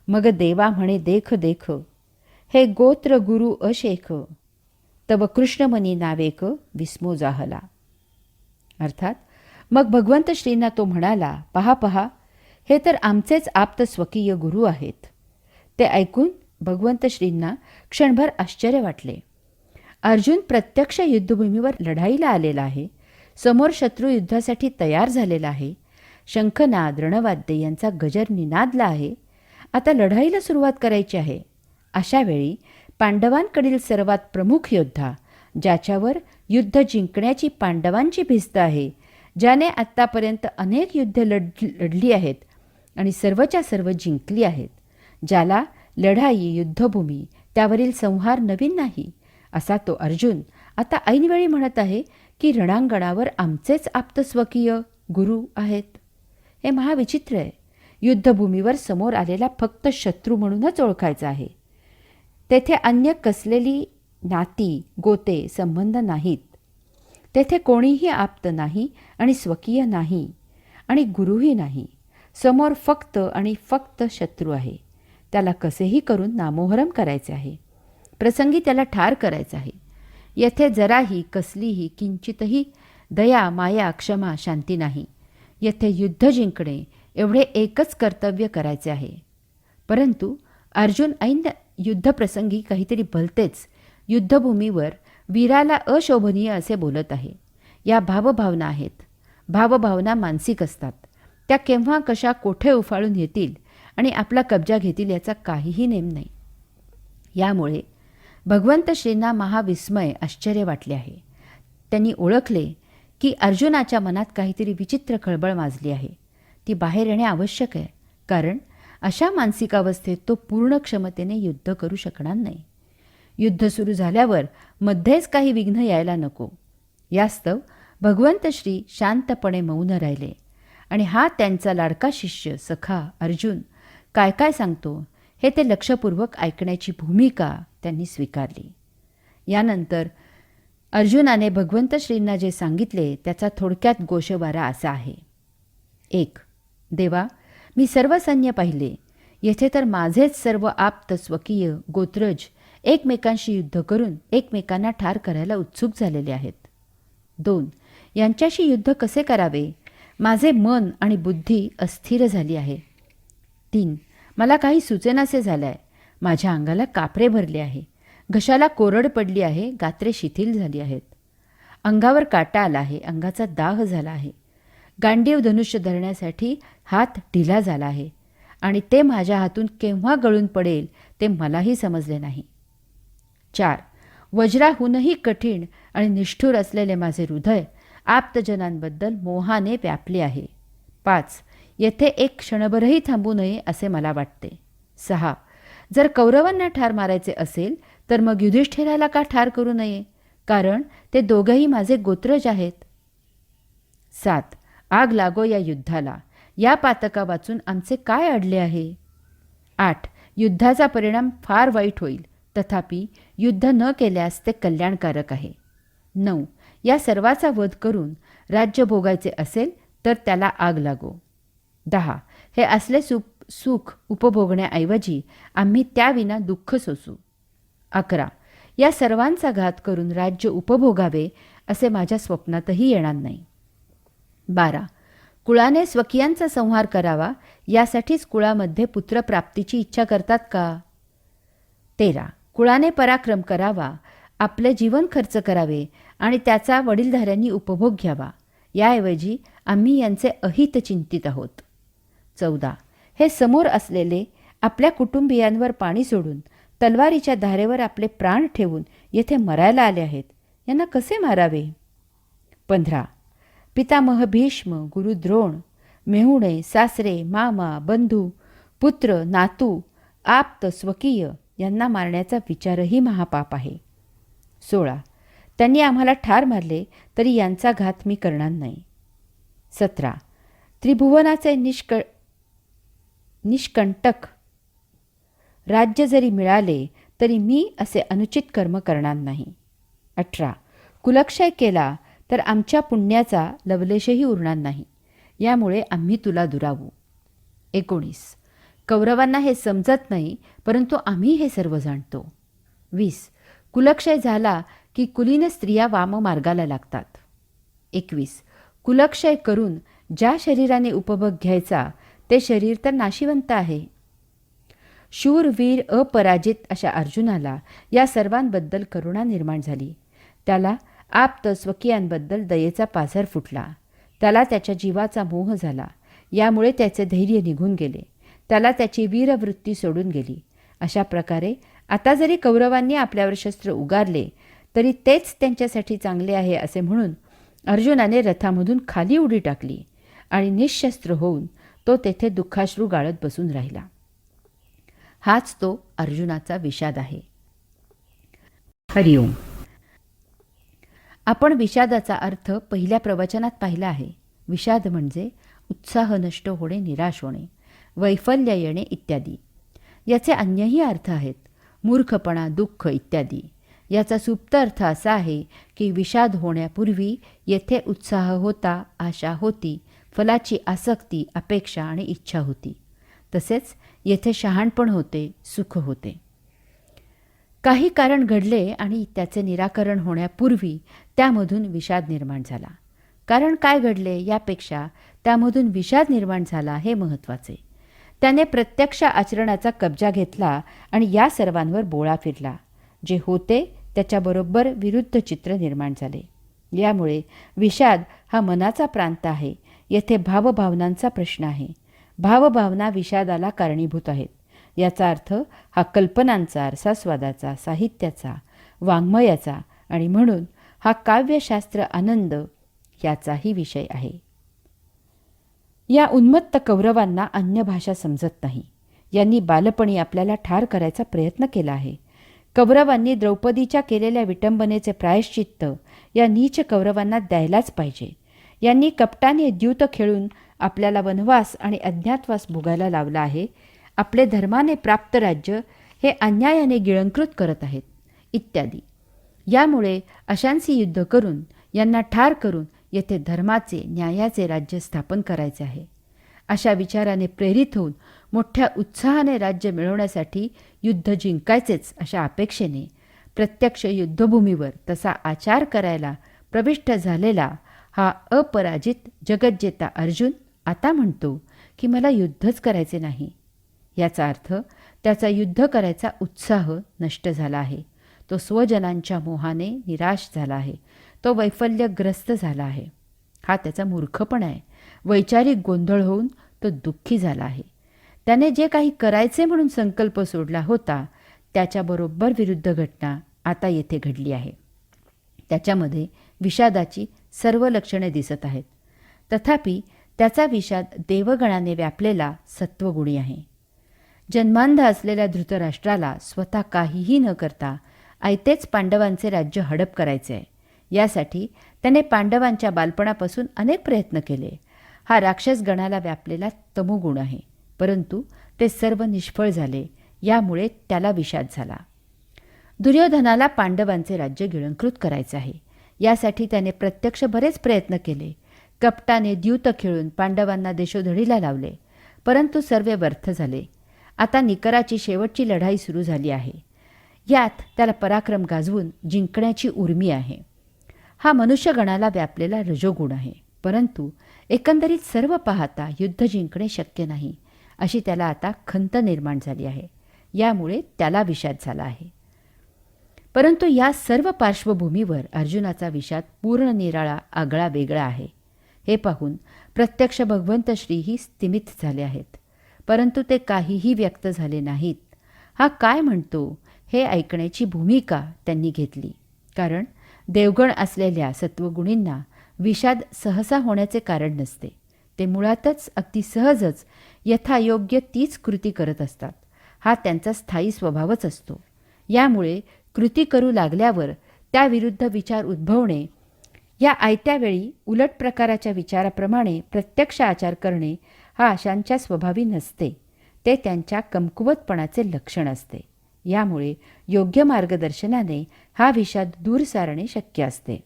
Speaker 1: मग देवा म्हणे देख देख, हे गोत्र गुरु अशेख, तब कृष्णमनी नावेक विस्मो जाहला. अर्थात मग भगवंत श्रींना तो म्हणाला, पहा पहा, हे तर आमचेच आप्त स्वकीय गुरु आहेत. ते ऐकून भगवंत श्रींना क्षणभर आश्चर्य वाटले. अर्जुन प्रत्यक्ष युद्धभूमीवर लढाईला आलेला आहे. समोर शत्रू युद्धासाठी तयार झालेला आहे. शंखनाद रणवाद्य यांचा गजर निनादला आहे. आता लढाईला सुरुवात करायची आहे. अशा वेळी पांडवांकडील सर्वात प्रमुख योद्धा, ज्याच्यावर युद्ध जिंकण्याची पांडवांची भिस्त आहे, ज्याने आत्तापर्यंत अनेक युद्ध लढली आहेत आणि सर्वच्या सर्व जिंकली आहेत, ज्याला लढाई, युद्धभूमी, त्यावरील संहार नवीन नाही, असा तो अर्जुन आता ऐनवेळी म्हणत आहे की रणांगणावर आमचेच आप्तस्वकीय गुरु आहेत. हे महाविचित्र आहे. युद्धभूमीवर समोर आलेला फक्त शत्रू म्हणूनच ओळखायचा आहे. तेथे अन्य कसलेली नाती, गोते, संबंध नाहीत. तेथे कोणीही आप्त नाही आणि स्वकीय नाही आणि गुरुही नाही. समोर फक्त आणि फक्त शत्रू आहे. त्याला कसेही करून नामोहरम करायचे आहे. प्रसंगी त्याला ठार करायचं आहे. येथे जराही कसलीही किंचितही दया, माया, क्षमा, शांती नाही. येथे युद्ध जिंकणे एवढे एकच कर्तव्य करायचे आहे. परंतु अर्जुन ऐन युद्धप्रसंगी काहीतरी भलतेच युद्धभूमीवर वीराला अशोभनीय असे बोलत आहे. या भावभावना आहेत. भावभावना मानसिक असतात. त्या केव्हा कशा कोठे उफाळून येतील आणि आपला कब्जा घेतील याचा काहीही नेम नाही. यामुळे भगवंत श्रींना महाविस्मय, आश्चर्य वाटले आहे. त्यांनी ओळखले की अर्जुनाच्या मनात काहीतरी विचित्र खळबळ माजली आहे. ती बाहेर येणे आवश्यक आहे, कारण अशा मानसिक अवस्थेत तो पूर्ण क्षमतेने युद्ध करू शकणार नाही. युद्ध सुरू झाल्यावर मध्येच काही विघ्न यायला नको. यास्तव भगवंत श्री शांतपणे मौन राहिले आणि हा त्यांचा लाडका शिष्य सखा अर्जुन काय काय सांगतो हे ते लक्षपूर्वक ऐकण्याची भूमिका त्यांनी स्वीकारली. यानंतर अर्जुनाने भगवंत श्रींना जे सांगितले त्याचा थोडक्यात गोषवारा असा आहे. 1. देवा, मी सर्व सैन्य पाहिले. येथे तर माझेच सर्व आप्त स्वकीय गोत्रज एकमेकांशी युद्ध करून एकमेकांना ठार करायला उत्सुक झालेले आहेत. 2. यांच्याशी युद्ध कसे करावे, माझे मन आणि बुद्धी अस्थिर झाली आहे. 3. मला काही सुचेनासे झाले आहे. माझ्या अंगाला कापरे भरले आहे. घशाला कोरड पडली आहे. गात्रे शिथिल झाली आहेत. अंगावर काटा आला आहे. अंगाचा दाह झाला आहे. गांडीव धनुष्य धरण्यासाठी हात ढिला झाला आहे आणि ते माझ्या हातून केव्हा गळून पडेल ते मलाही समजले नाही. 4. वज्राहूनही कठीण आणि निष्ठुर असलेले माझे हृदय आप्तजनांबद्दल मोहाने व्यापले आहे. 5. येथे एक क्षणभरही थांबू नये असे मला वाटते. 6. जर कौरवांना ठार मारायचे असेल तर मग युधिष्ठिराला का ठार करू नये, कारण ते दोघेही माझे गोत्रज आहेत. 7. आग लागो या युद्धाला. या पातका वाचून आमचे काय अडले आहे. 8. युद्धाचा परिणाम फार वाईट होईल, तथापि युद्ध न केल्यास ते कल्याणकारक आहे. 9. या सर्वाचा वध करून राज्य भोगायचे असेल तर त्याला आग लागो. 10. हे असले सुख उपभोगण्याऐवजी आम्ही त्याविना दुःख सोसू. 11. या सर्वांचा घात करून राज्य उपभोगावे असे माझ्या स्वप्नातही येणार नाही. 12. कुळाने स्वकीयांचा संहार करावा यासाठीच कुळामध्ये पुत्रप्राप्तीची इच्छा करतात का. 13. कुळाने पराक्रम करावा, आपले जीवन खर्च करावे आणि त्याचा वडीलधाऱ्यांनी उपभोग घ्यावा, याऐवजी आम्ही यांचे अहित चिंतित आहोत. 14. हे समोर असलेले आपल्या कुटुंबियांवर पाणी सोडून तलवारीच्या धारेवर आपले प्राण ठेवून येथे मरायला आले आहेत. यांना कसे मारावे. 15. पितामह भीष्म, गुरु द्रोण, मेहुणे, सासरे, मामा, बंधू, पुत्र, नातू, आप्त, स्वकीय यांना मारण्याचा विचारही महापाप आहे. 16. त्यांनी आम्हाला ठार मारले तरी यांचा घात मी करणार नाही. 17. त्रिभुवनाचे निष्कंटक राज्य जरी मिळाले तरी मी असे अनुचित कर्म करणार नाही. 18. कुलक्षय केला तर आमच्या पुण्याचा लवलेशही उरणार नाही, यामुळे आम्ही तुला दुरावू. 19. कौरवांना हे समजत नाही, परंतु आम्ही हे सर्व जाणतो. 20. कुलक्षय झाला की कुलीन स्त्रिया वाममार्गाला लागतात. 21. कुलक्षय करून ज्या शरीराने उपभोग घ्यायचा ते शरीर तर नाशिवंत आहे. शूर, वीर, अपराजित अशा अर्जुनाला या सर्वांबद्दल करुणा निर्माण झाली. त्याला आप्त स्वकीयांबद्दल दयेचा पाझर फुटला. त्याला त्याच्या जीवाचा मोह झाला. यामुळे त्याचे धैर्य निघून गेले. त्याला त्याची वीरवृत्ती सोडून गेली. अशा प्रकारे आता जरी कौरवांनी आपल्यावर शस्त्र उगारले तरी तेच त्यांच्यासाठी चांगले आहे असे म्हणून अर्जुनाने रथामधून खाली उडी टाकली आणि निःशस्त्र होऊन तो तेथे दुःखाश्रू गाळत बसून राहिला. हाच तो अर्जुनाचा विषाद आहे. हरिओम. आपण विषादाचा अर्थ पहिल्या प्रवचनात पाहिला आहे. विषाद म्हणजे उत्साह नष्ट होणे, निराश होणे, वैफल्य येणे इत्यादी. याचे अन्यही अर्थ आहेत. मूर्खपणा, दुःख इत्यादी. याचा सुप्त अर्थ असा आहे की विषाद होण्यापूर्वी येथे उत्साह होता, आशा होती, फलाची आसक्ती, अपेक्षा आणि इच्छा होती. तसेच येथे शहाणपण होते, सुख होते. काही कारण घडले आणि त्याचे निराकरण होण्यापूर्वी त्यामधून विषाद निर्माण झाला. कारण काय घडले यापेक्षा त्यामधून विषाद निर्माण झाला हे महत्त्वाचे. त्याने प्रत्यक्ष आचरणाचा कब्जा घेतला आणि या सर्वांवर बोळा फिरला. जे होते त्याच्याबरोबर विरुद्ध चित्र निर्माण झाले. यामुळे विषाद हा मनाचा प्रांत आहे. येथे भावभावनांचा प्रश्न आहे. भावभावना विषादाला कारणीभूत आहेत. याचा अर्थ हा कल्पनांचा, रसास्वादाचा, साहित्याचा, वाङ्मयाचा आणि म्हणून हा काव्यशास्त्र आनंद याचाही विषय आहे. या उन्मत्त कौरवांना अन्य भाषा समजत नाही. यांनी बालपणी आपल्याला ठार करायचा प्रयत्न केला आहे. कौरवांनी द्रौपदीच्या केलेल्या विटंबनेचे प्रायश्चित्त या नीच कौरवांना द्यायलाच पाहिजे. यांनी कपटाने द्यूत खेळून आपल्याला वनवास आणि अज्ञातवास भोगायला लावला आहे. आपले धर्माने प्राप्त राज्य हे अन्यायाने गिळंकृत करत आहेत इत्यादी. यामुळे अशांशी युद्ध करून यांना ठार करून येथे धर्माचे, न्यायाचे राज्य स्थापन करायचे आहे. अशा विचाराने प्रेरित होऊन मोठ्या उत्साहाने राज्य मिळवण्यासाठी युद्ध जिंकायचेच अशा अपेक्षेने प्रत्यक्ष युद्धभूमीवर तसा आचार करायला प्रविष्ट झालेला हा अपराजित जगज्जेता अर्जुन आता म्हणतो की मला युद्धच करायचे नाही. याचा अर्थ त्याचा युद्ध करायचा उत्साह नष्ट झाला आहे. तो स्वजनांच्या मोहाने निराश झाला आहे. तो वैफल्यग्रस्त झाला आहे. हा त्याचा मूर्खपणा आहे. वैचारिक गोंधळ होऊन तो दुःखी झाला आहे. त्याने जे काही करायचे म्हणून संकल्प सोडला होता त्याच्याबरोबर विरुद्ध घटना आता येथे घडली आहे. त्याच्यामध्ये विषादाची सर्व लक्षणे दिसत आहेत. तथापि त्याचा विषाद देवगणाने व्यापलेला सत्वगुणी आहे. जन्मांध असलेल्या धृतराष्ट्राला स्वतः काहीही न करता आयतेच पांडवांचे राज्य हडप करायचे आहे. यासाठी त्याने पांडवांच्या बालपणापासून अनेक प्रयत्न केले. हा राक्षसगणाला व्यापलेला तमोगुण आहे. परंतु ते सर्व निष्फळ झाले. यामुळे त्याला विषाद झाला. दुर्योधनाला पांडवांचे राज्य गिळंकृत करायचे आहे. यासाठी त्याने प्रत्यक्ष बरेच प्रयत्न केले. कपटाने द्यूत खेळून पांडवांना देशोधडीला लावले, परंतु सर्व व्यर्थ झाले. आता निकराची शेवटची लढाई सुरू झाली आहे. यात त्याला पराक्रम गाजवून जिंकण्याची उर्मी आहे. हा मनुष्यगणाला व्यापलेला रजोगुण आहे. परंतु एकंदरीत सर्व पाहता युद्ध जिंकणे शक्य नाही अशी त्याला आता खंत निर्माण झाली आहे. यामुळे त्याला विषाद झाला आहे. परंतु या सर्व पार्श्वभूमीवर अर्जुनाचा विषाद पूर्ण निराळा, आगळा वेगळा आहे. हे पाहून प्रत्यक्ष भगवंत श्रीही स्तिमित झाले आहेत. परंतु ते काहीही व्यक्त झाले नाहीत. हा काय म्हणतो हे ऐकण्याची भूमिका त्यांनी घेतली. कारण देवगण असलेल्या सत्वगुणींना विषाद सहसा होण्याचे कारण नसते. ते मुळातच अगदी सहजच यथायोग्य तीच कृती करत असतात. हा त्यांचा स्थायी स्वभावच असतो. यामुळे कृती करू लागल्यावर त्याविरुद्ध विचार उद्भवणे, या आयत्या वेळी उलट प्रकाराच्या विचाराप्रमाणे प्रत्यक्ष आचार करणे हा अशांच्या स्वभावी नसते. ते त्यांच्या कमकुवतपणाचे लक्षण असते. यामुळे योग्य मार्गदर्शनाने हा विषाद दूर सारणे शक्य असते.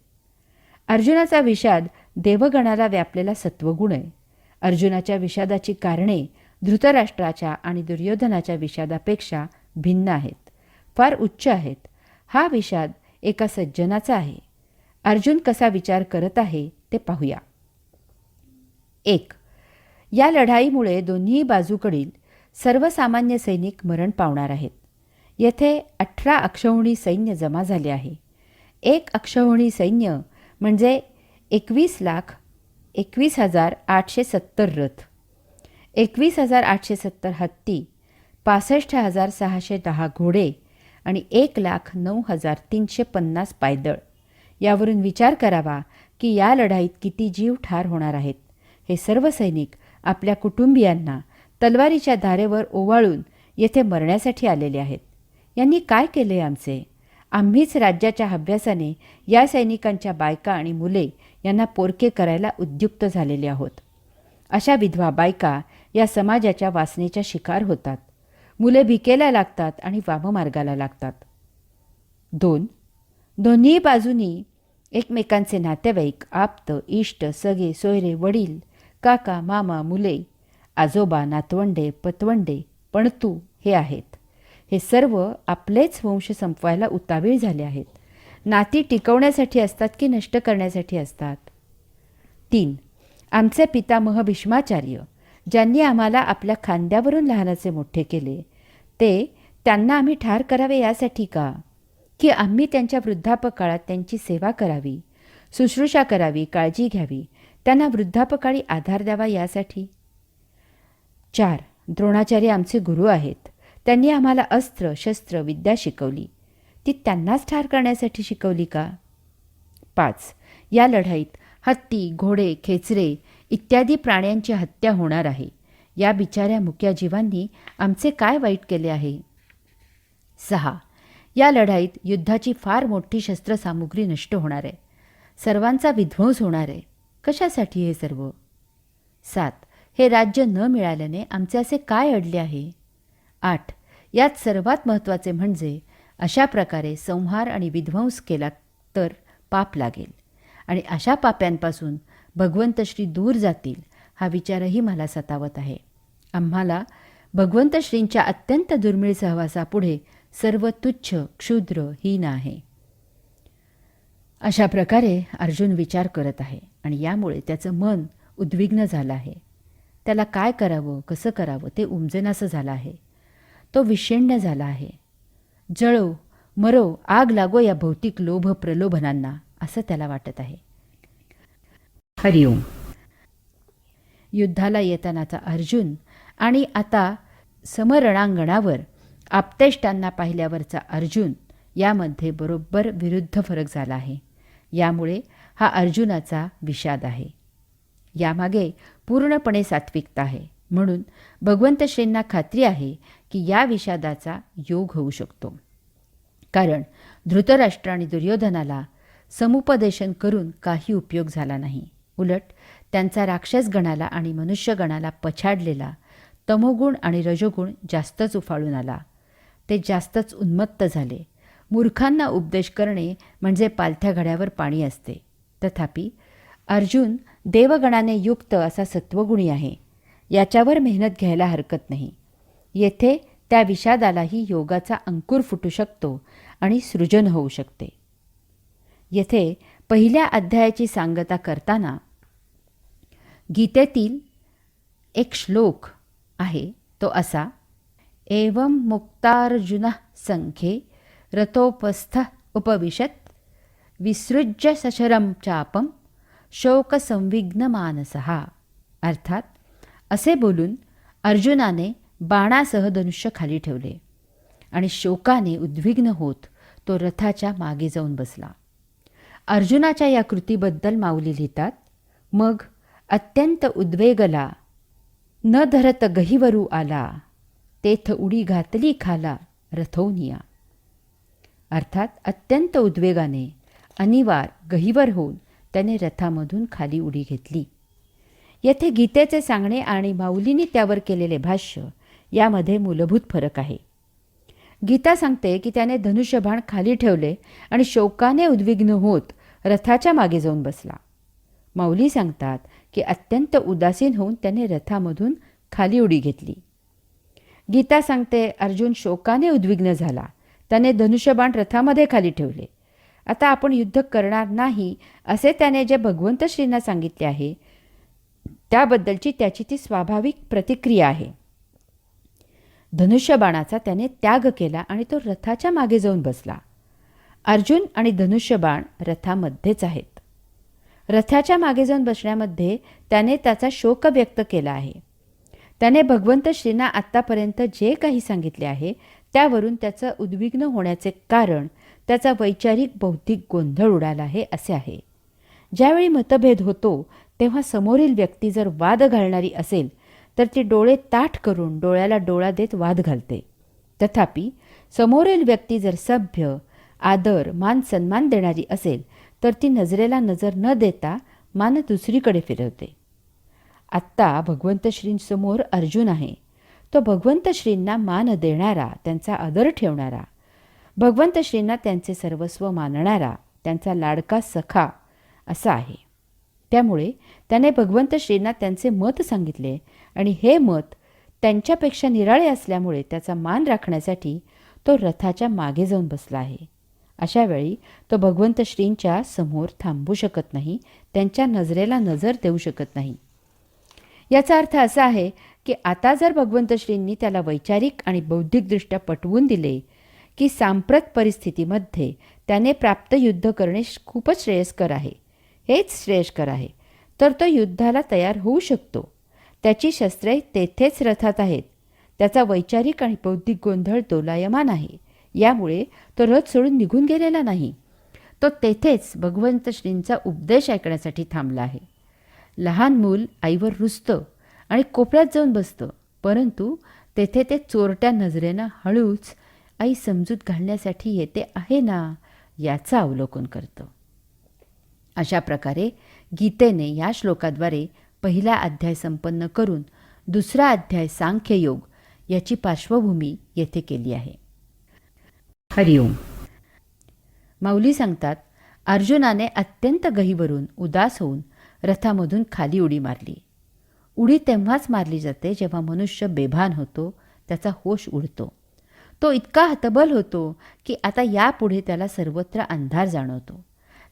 Speaker 1: अर्जुनाचा विषाद देवगणाला व्यापलेला सत्वगुण आहे. अर्जुनाच्या विषादाची कारणे धृतराष्ट्राच्या आणि दुर्योधनाच्या विषादापेक्षा भिन्न आहेत, फार उच्च आहेत. हा विषाद एका सज्जनाचा आहे. अर्जुन कसा विचार करत आहे ते पाहूया. 1. या लढाईमुळे दोन्ही बाजूकडील सर्वसामान्य सैनिक मरण पावणार आहेत. येथे 18 अक्षौहिणी सैन्य जमा झाले आहे. 1 अक्षौहिणी सैन्य म्हणजे 21,21,870 रथ, 21,870 हत्ती, 65,610 घोडे आणि 1,09,350 पायदळ. यावरून विचार करावा की या लढाईत किती जीव ठार होणार आहेत. हे सर्व सैनिक आपल्या कुटुंबियांना तलवारीच्या धारेवर ओवाळून येथे मरण्यासाठी आलेले आहेत. यांनी काय केले आमचे? आम्हीच राज्याच्या हव्यासाने या सैनिकांच्या बायका आणि मुले यांना पोरके करायला उद्युक्त झालेले आहोत. अशा विधवा बायका या समाजाच्या वासनेच्या शिकार होतात. मुले भिकेला लागतात आणि वाममार्गाला लागतात. 2. दोन्ही बाजूनी एकमेकांचे नातेवाईक, आप्त, इष्ट, सगे, सोयरे, वडील, काका, मामा, मुले, आजोबा, नातवंडे, पतवंडे, पणतू हे आहेत. हे सर्व आपलेच वंश संपवायला उतावीळ झाले आहेत. नाती टिकवण्यासाठी असतात की नष्ट करण्यासाठी असतात? 3. आमचे पितामह भीष्माचार्य, ज्यांनी आम्हाला आपल्या खांद्यावरून लहानाचे मोठे केले, त्यांना आम्ही ठार करावे यासाठी का? की आम्ही त्यांच्या वृद्धापकाळात त्यांची सेवा करावी, शुश्रूषा करावी, काळजी घ्यावी, त्यांना वृद्धापकाळी आधार द्यावा यासाठी? 4. द्रोणाचार्य आमचे गुरु आहेत. त्यांनी आम्हाला अस्त्र, शस्त्र, विद्या शिकवली. ती त्यांनाच ठार करण्यासाठी शिकवली का? 5. या लढाईत हत्ती, घोडे, खेचरे इत्यादी प्राण्यांची हत्या होणार आहे. या बिचाऱ्या मुक्या जीवांनी आमचे काय वाईट केले आहे? 6. या लढाईत युद्धाची फार मोठी शस्त्रसामुग्री नष्ट होणार आहे. सर्वांचा विध्वंस होणार आहे. कशासाठी हे सर्व? 7. हे राज्य न मिळाल्याने आमचे असे काय अडले आहे? 8. यात सर्वात महत्त्वाचे म्हणजे अशा प्रकारे संहार आणि विध्वंस केला तर पाप लागेल आणि अशा पाप्यांपासून भगवंत श्री दूर जातील हा विचारही मला सतावत आहे. आम्हाला भगवंत श्रींच्या अत्यंत दुर्मिळ सहवासापुढे सर्व तुच्छ, क्षुद्र, हीन आहे. अशा प्रकारे अर्जुन विचार करत आहे आणि यामुळे त्याचं मन उद्विग्न झालं आहे. त्याला काय करावं, कसं करावं ते उमजेनासं झालं आहे. तो विषण्ण झाला आहे. जळो, मरो, आग लागो या भौतिक लोभ प्रलोभनांना, असं त्याला वाटत आहे. हरिओम. युद्धाला येतानाचा अर्जुन आणि आता समरणांगणावर आप्तेष्टांना पाहिल्यावरचा अर्जुन यामध्ये बरोबर विरुद्ध फरक झाला आहे. यामुळे हा अर्जुनाचा विषाद आहे. यामागे पूर्णपणे सात्विकता आहे. म्हणून भगवंत श्रींना खात्री आहे की या विषादाचा योग होऊ शकतो. कारण धृतराष्ट्र आणि दुर्योधनाला समुपदेशन करून काही उपयोग झाला नाही. उलट त्यांचा राक्षसगणाला आणि मनुष्यगणाला पछाडलेला तमोगुण आणि रजोगुण जास्तच उफाळून आला. ते जास्तच उन्मत्त झाले. मूर्खांना उपदेश करणे म्हणजे पालथ्या घड्यावर पाणी असते. तथापि अर्जुन देवगणाने युक्त असा सत्वगुणी आहे. याच्यावर मेहनत घ्यायला हरकत नाही. येथे त्या विषादालाही योगाचा अंकुर फुटू शकतो आणि सृजन होऊ शकते. येथे पहिल्या अध्यायाची सांगता करताना गीतेतील एक श्लोक आहे तो असा: एवं मुक्तार्जुनः संख्ये रथोपस्थ उपविशत् विसृज्य सशरं चापं शोकसंविघ्नमानसः. अर्थात असे बोलून अर्जुनाने बाणासह धनुष्य खाली ठेवले आणि शोकाने उद्विग्न होत तो रथाच्या मागे जाऊन बसला. अर्जुनाच्या या कृतीबद्दल माऊली लिहितात: मग अत्यंत उद्वेगला न धरत गहिवरू आला, तेथ उडी घातली खाला रथोनिया. अर्थात अत्यंत उद्वेगाने अनिवार गहिवर होऊन त्याने रथामधून खाली उडी घेतली. येथे गीतेचे सांगणे आणि माऊलींनी त्यावर केलेले भाष्य यामध्ये मूलभूत फरक आहे. गीता सांगते की त्याने धनुष्यबाण खाली ठेवले आणि शोकाने उद्विग्न होत रथाच्या मागे जाऊन बसला. माऊली सांगतात की अत्यंत उदासीन होऊन त्याने रथामधून खाली उडी घेतली. गीता सांगते अर्जुन शोकाने उद्विग्न झाला. त्याने धनुष्यबाण रथामध्ये खाली ठेवले. आता आपण युद्ध करणार नाही असे त्याने जे भगवंत श्रींना सांगितले आहे त्याबद्दलची त्याची ती स्वाभाविक प्रतिक्रिया आहे. धनुष्यबाणाचा त्याने त्याग केला आणि तो रथाच्या मागे जाऊन बसला. अर्जुन आणि धनुष्यबाण रथामध्येच आहेत. रथाच्या मागे जाऊन बसण्यामध्ये त्याने त्याचा शोक व्यक्त केला आहे. त्याने भगवंत श्रींना आत्तापर्यंत जे काही सांगितले आहे त्यावरून त्याचं उद्विग्न होण्याचे कारण त्याचा वैचारिक बौद्धिक गोंधळ उडाला आहे असे आहे. ज्यावेळी मतभेद होतो तेव्हा समोरील व्यक्ती जर वाद घालणारी असेल तर ती डोळे ताठ करून डोळ्याला डोळा देत वाद घालते. तथापि समोरील व्यक्ती जर सभ्य, आदर, मान सन्मान देणारी असेल तर ती नजरेला नजर न देता मान दुसरीकडे फिरवते. आत्ता भगवंत श्रींसमोर अर्जुन आहे. तो भगवंत श्रींना मान देणारा, त्यांचा आदर ठेवणारा, भगवंत श्रींना त्यांचे सर्वस्व मानणारा, त्यांचा लाडका सखा असा आहे. त्यामुळे त्याने भगवंत श्रींना त्यांचे मत सांगितले आणि हे मत त्यांच्यापेक्षा निराळे असल्यामुळे त्याचा मान राखण्यासाठी तो रथाच्या मागे जाऊन बसला आहे. अशा वेळी तो भगवंत श्रींच्या समोर थांबू शकत नाही, त्यांच्या नजरेला नजर देऊ शकत नाही. याचा अर्थ असा आहे की आता जर भगवंत श्रींनी त्याला वैचारिक आणि बौद्धिकदृष्ट्या पटवून दिले की सांप्रत परिस्थितीमध्ये त्याने प्राप्त युद्ध करणे खूपच श्रेयस्कर आहे, हेच श्रेयस्कर आहे, तर तो युद्धाला तयार होऊ शकतो. त्याची शस्त्रे तेथेच रथात आहेत. त्याचा वैचारिक आणि बौद्धिक गोंधळ दोलायमान आहे. यामुळे तो रथ सोडून निघून गेलेला नाही. तो तेथेच भगवंत श्रींचा उपदेश ऐकण्यासाठी थांबला आहे. लहान मूल आईवर रुसतं आणि कोपऱ्यात जाऊन बसतं, परंतु तेथे ते चोरट्या नजरेनं हळूच आई समजूत घालण्यासाठी येते आहे ना याचं अवलोकन करतं. अशा प्रकारे गीतेने या श्लोकाद्वारे पहिला अध्याय संपन्न करून दुसरा अध्याय सांख्ययोग याची पार्श्वभूमी येथे केली आहे. हरिओम. माऊली सांगतात अर्जुनाने अत्यंत गहिवरून उदास होऊन रथामधून खाली उडी मारली. उडी तेव्हाच मारली जाते जेव्हा मनुष्य बेभान होतो, त्याचा होश उडतो. तो इतका हतबल होतो की आता यापुढे त्याला सर्वत्र अंधार जाणवतो.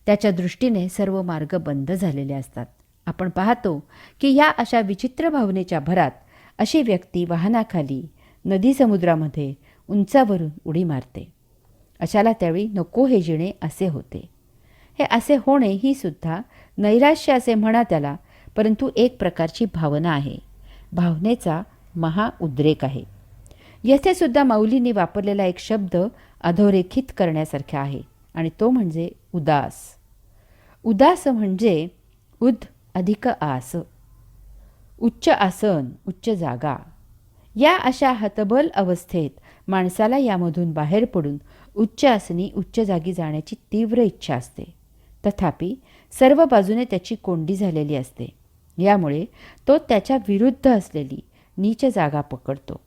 Speaker 1: त्याच्या दृष्टीने सर्व मार्ग बंद झालेले असतात. आपण पाहतो की या अशा विचित्र भावनेच्या भरात अशी व्यक्ती वाहनाखाली, नदी समुद्रामध्ये उंचावरून उडी मारते. अशाला त्यावेळी नको हे जिणे असे होते. हे असे होणे ही सुद्धा नैराश्य असे म्हणा त्याला, परंतु एक प्रकारची भावना आहे. भावनेचा महाउद्रेक आहे. येथे सुद्धा माऊलींनी वापरलेला एक शब्द अधोरेखित करण्यासारखा आहे आणि तो म्हणजे उदास. उदास म्हणजे उद अधिक आस, उच्च आसन, उच्च जागा. या अशा हतबल अवस्थेत माणसाला यामधून बाहेर पडून उच्च आसनी, उच्च जागी जाण्याची तीव्र इच्छा असते. तथापि सर्व बाजूने त्याची कोंडी झालेली असते. यामुळे तो त्याच्या विरुद्ध असलेली नीच जागा पकडतो.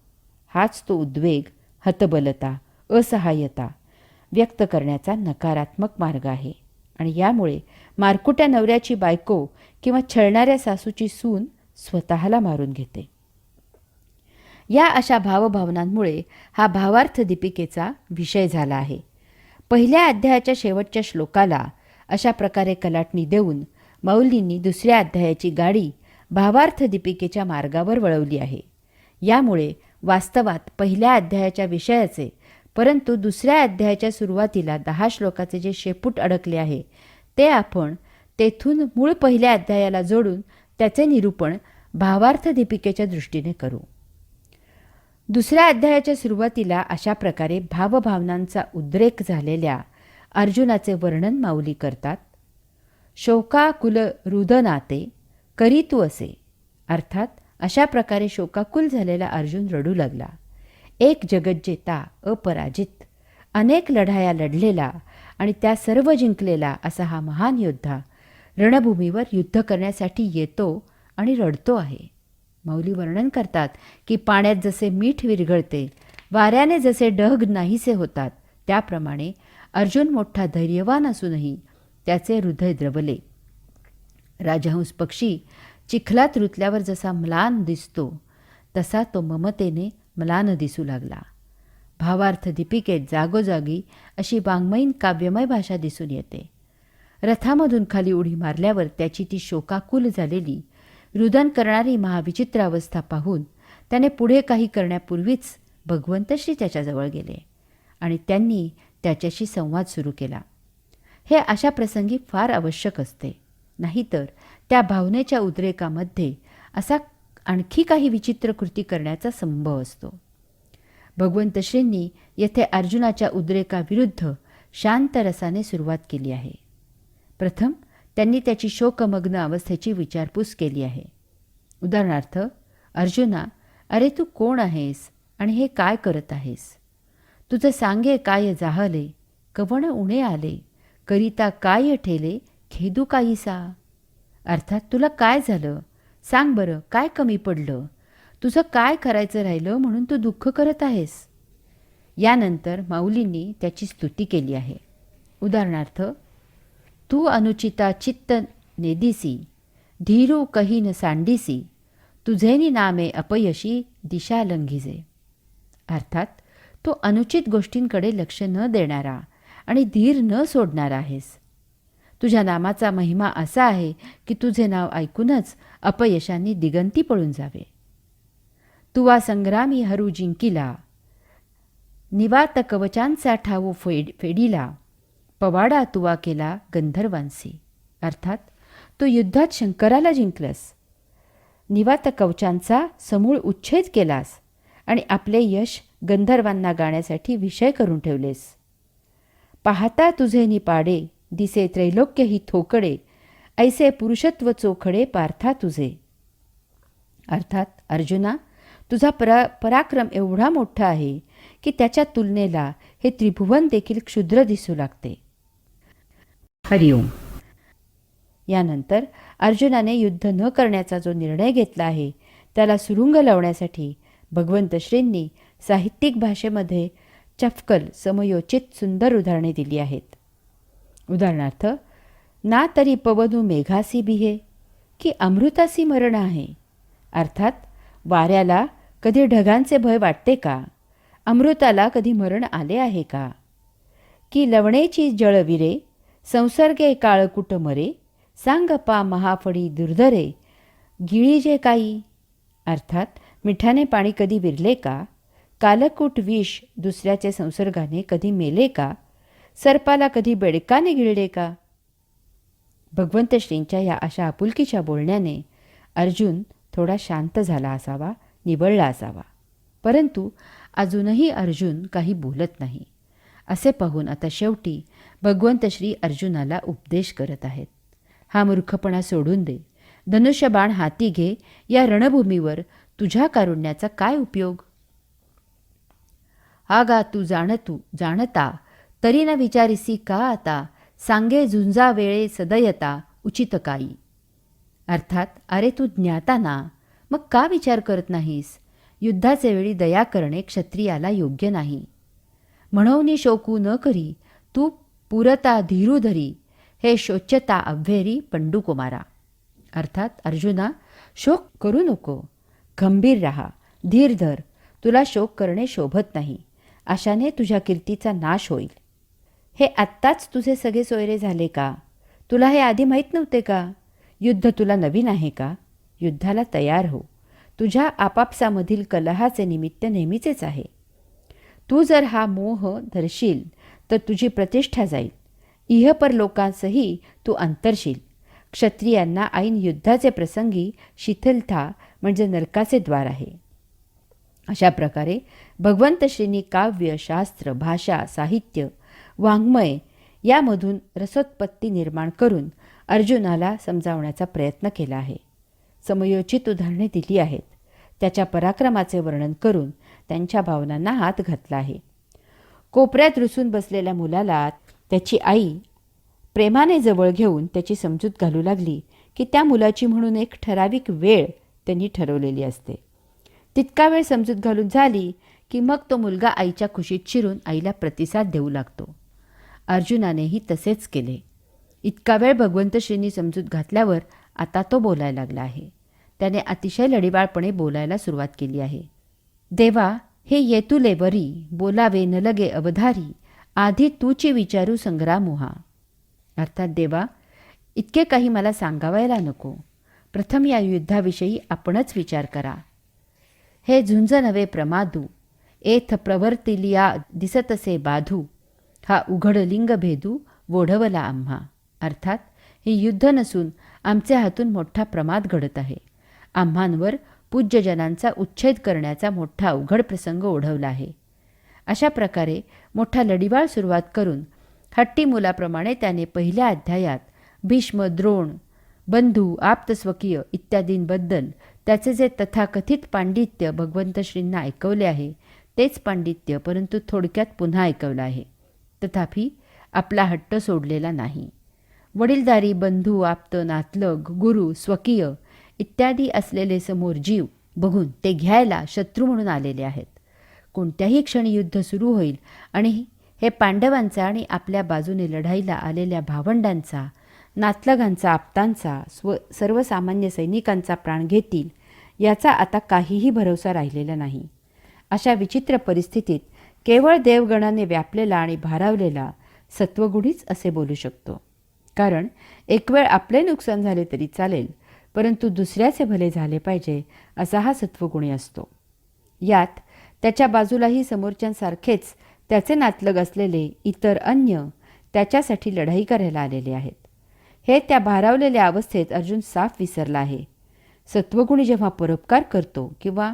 Speaker 1: हाच तो उद्वेग, हतबलता, असहाय्यता व्यक्त करण्याचा नकारात्मक मार्ग आहे. आणि यामुळे मारकुट्या नवऱ्याची बायको किंवा छळणाऱ्या सासूची सून स्वतःला मारून घेते. या अशा भावभावनांमुळे हा भावार्थ दीपिकेचा विषय झाला आहे. पहिल्या अध्यायाच्या शेवटच्या श्लोकाला अशा प्रकारे कलाटणी देऊन माऊलींनी दुसऱ्या अध्यायाची गाडी भावार्थ दीपिकेच्या मार्गावर वळवली आहे. यामुळे वास्तवात पहिल्या अध्यायाच्या विषयाचे, परंतु दुसऱ्या अध्यायाच्या सुरुवातीला 10 श्लोकाचे जे शेपूट अडकले आहे ते आपण तेथून मूळ पहिल्या अध्यायाला जोडून त्याचे निरूपण भावार्थ दीपिकेच्या दृष्टीने करू. दुसऱ्या अध्यायाच्या सुरुवातीला अशा प्रकारे भावभावनांचा उद्रेक झालेल्या अर्जुनाचे वर्णन माऊली करतात. शोकाकुल रुदनाते करी तू असे. अर्थात अशा प्रकारे शोकाकुल झालेला अर्जुन रडू लागला. एक जगज्जेता, अपराजित, अनेक लढाया लढलेला आणि त्या सर्व जिंकलेला असा हा महान योद्धा रणभूमीवर युद्ध करण्यासाठी येतो आणि रडतो आहे. माऊली वर्णन करतात की पाण्यात जसे मीठ विरघळते वाऱ्याने जसे ढग नाहीसे होतात त्याप्रमाणे अर्जुन मोठा धैर्यवान असूनही त्याचे हृदय द्रवले. राजहंस पक्षी चिखलात रुतल्यावर जसा म्लान दिसतो तसा तो ममतेने म्लान दिसू लागला. भावार्थ दीपिकेत जागोजागी अशी वाङ्मयीन काव्यमय भाषा दिसून येते. रथामधून खाली उडी मारल्यावर त्याची ती शोकाकुल झालेली रुदन करणारी महाविचित्र अवस्था पाहून त्याने पुढे काही करण्यापूर्वीच भगवंतश्री त्याच्याजवळ गेले आणि त्यांनी त्याच्याशी संवाद सुरू केला. हे अशा प्रसंगी फार आवश्यक असते, नाहीतर त्या भावनेच्या उद्रेकामध्ये असा आणखी काही विचित्र कृती करण्याचा संभव असतो. भगवंतश्रींनी येथे अर्जुनाच्या उद्रेकाविरुद्ध शांत रसाने सुरुवात केली आहे. प्रथम त्यांनी त्याची शोकमग्न अवस्थेची विचारपूस केली आहे. उदाहरणार्थ, अर्जुना, अरे तू कोण आहेस आणि हे काय करत आहेस? तुझं सांगे काय जाहले, कवण उणे आले, करिता काय ठेले, खेदू काहीसा. अर्थात तुला काय झालं? सांग बरं, काय कमी पडलं? तुझं काय करायचं राहिलं म्हणून तू दुःख करत आहेस? यानंतर माऊलींनी त्याची स्तुती केली आहे. उदाहरणार्थ, तू अनुचिता चित्त नेदिसी, धीरू कहीन सांडिसी, तुझेनी नामे अपयशी दिशा लंघिजे. अर्थात तो अनुचित गोष्टींकडे लक्ष न देणारा आणि धीर न सोडणारा आहेस. तुझ्या नामाचा महिमा असा आहे की तुझे नाव ऐकूनच अपयशांनी दिगंती पळून जावे. तुवा संग्रामी हरू जिंकिला, निवात कवचांचा ठावू फेडीला, पवाडा तुवा केला गंधर्वांसी. अर्थात तू युद्धात शंकराला जिंकलस, निवात कवचांचा समूळ उच्छेद केलास आणि आपले यश गंधर्वांना गाण्यासाठी विषय करून ठेवलेस. पाहता तुझे निपाडे, दिसे त्रैलोक्य ही थोकडे, ऐसे पुरुषत्व चोखडे पार्था तुझे. अर्थात अर्जुना, तुझा पराक्रम एवढा मोठा आहे की त्याच्या तुलनेला हे त्रिभुवन देखील क्षुद्र दिसू लागते. हरिओम. यानंतर अर्जुनाने युद्ध न करण्याचा जो निर्णय घेतला आहे त्याला सुरुंग लावण्यासाठी भगवंतश्रींनी साहित्यिक भाषेमध्ये चपकल समयोचित सुंदर उदाहरणे दिली आहेत. उदाहरणार्थ, ना तरी पवनू मेघासी बिहे, की अमृतासी मरण आहे. अर्थात वाऱ्याला कधी ढगांचे भय वाटते का? अमृताला कधी मरण आले आहे का? की लवणेची जळविरे, संसर्गे काळकुट मरे, सांगपा महाफडी दुर्धरे, गिळी जे काही. अर्थात मिठाने पाणी कधी विरले का? कालकूट विष दुसऱ्याचे संसर्गाने कधी मेले का? सर्पाला कधी बेडकाने गिळले का? भगवंतश्रींच्या या अशा आपुलकीच्या बोलण्याने अर्जुन थोडा शांत झाला असावा, निवळला असावा. परंतु अजूनही अर्जुन काही बोलत नाही. असे पाहून आता शेवटी भगवंतश्री अर्जुनाला उपदेश करत आहेत. हा मूर्खपणा सोडून दे. धनुष्यबाण हाती घे. या रणभूमीवर तुझ्या कारुण्याचा काय उपयोग? आगा तू जाणता, तरी न विचारिसी का आता, सांगे झुंजा वेळे सदयता उचित काही. अर्थात, अरे तू ज्ञाता ना, मग का विचार करत नाहीस? युद्धाचे वेळी दया करणे क्षत्रियाला योग्य नाही. म्हणून शोकू न करी, तू पुरता धीरू धरी, हे शोच्यता अव्हेरी पंडुकुमारा. अर्थात अर्जुना, शोक करू नको, गंभीर राहा, धीर धर. तुला शोक करणे शोभत नाही. अशाने तुझ्या कीर्तीचा नाश होईल. हे आत्ताच तुझे सगळे सोयरे झाले का? तुला हे आधी माहीत नव्हते का? युद्ध तुला नवीन आहे का? युद्धाला तयार हो. तुझ्या आपापसामधील कलहाचे निमित्त नेहमीचेच आहे. तू जर हा मोह धरशील तर तुझी प्रतिष्ठा जाईल. इहपर लोकांसही तू अंतरशील. क्षत्रियांना ऐन युद्धाचे प्रसंगी शिथिलता म्हणजे नरकाचे द्वार आहे. अशा प्रकारे भगवंतश्रींनी काव्य, शास्त्र, भाषा, साहित्य, वाङ्मय यामधून रसोत्पत्ती निर्माण करून अर्जुनाला समजावण्याचा प्रयत्न केला आहे. समयोचित उदाहरणे दिली आहेत. त्याच्या पराक्रमाचे वर्णन करून त्यांच्या भावनांना हात घातला आहे. कोपऱ्यात रुसून बसलेल्या मुलाला त्याची आई प्रेमाने जवळ घेऊन त्याची समजूत घालू लागली की त्या मुलाची म्हणून एक ठराविक वेळ त्यांनी ठरवलेली असते. तितका वेळ समजूत घालून झाली की मग तो मुलगा आईच्या कुशीत शिरून आईला प्रतिसाद देऊ लागतो. अर्जुनानेही तसेच केले. इतका वेळ भगवंत श्रींनी समजूत घातल्यावर आता तो बोलायला लागला आहे. त्याने अतिशय लढीवाळपणे बोलायला सुरुवात केली आहे. देवा, हे येतुले वरी, बोलावे न लगे अवधारी, आधी तूची विचारू संग्रामोहा. अर्थात देवा, इतके काही मला सांगावायला नको. प्रथम या युद्धाविषयी आपणच विचार करा. हे झुंज नवे प्रमादू, एथ प्रवर्तिलिया दिसतसे बाधू, हा उघड लिंग भेदू ओढवला आम्हा. अर्थात हे युद्ध नसून आमचे हातून मोठा प्रमाद घडत आहे. आम्हांवर पूज्यजनांचा उच्छेद करण्याचा मोठा अवघड प्रसंग ओढवला आहे. अशा प्रकारे मोठा लढीवाळ सुरुवात करून हट्टी मुलाप्रमाणे त्याने पहिल्या अध्यायात भीष्म, द्रोण, बंधू, आप्तस्वकीय इत्यादींबद्दल त्याचे जे तथाकथित पांडित्य भगवंत श्रींना ऐकवले आहे तेच पांडित्य परंतु थोडक्यात पुन्हा ऐकवलं आहे. तथापि आपला हट्ट सोडलेला नाही. वडीलधारी, बंधू, आप्त, नातलग, गुरु, स्वकीय इत्यादी असलेले समोर जीव बघून ते घ्यायला शत्रू म्हणून आलेले आहेत. कोणत्याही क्षणी युद्ध सुरू होईल आणि हे पांडवांचा आणि आपल्या बाजूने लढाईला आलेल्या भावंडांचा, नातलगांचा, आप्तांचा, सर्वसामान्य सैनिकांचा प्राण घेतील याचा आता काहीही भरोसा राहिलेला नाही. अशा विचित्र परिस्थितीत केवळ देवगणाने व्यापलेला आणि भारावलेला सत्वगुणीच असे बोलू शकतो. कारण एक वेळ आपले नुकसान झाले तरी चालेल, परंतु दुसऱ्याचे भले झाले पाहिजे असा हा सत्वगुणी असतो. यात त्याच्या बाजूलाही समोरच्यांसारखेच त्याचे नातलग असलेले इतर अन्य त्याच्यासाठी लढाई करायला आलेले आहेत. हे त्या भारावलेल्या अवस्थेत अर्जुन साफ विसरला आहे. सत्वगुणी जेव्हा परोपकार करतो किंवा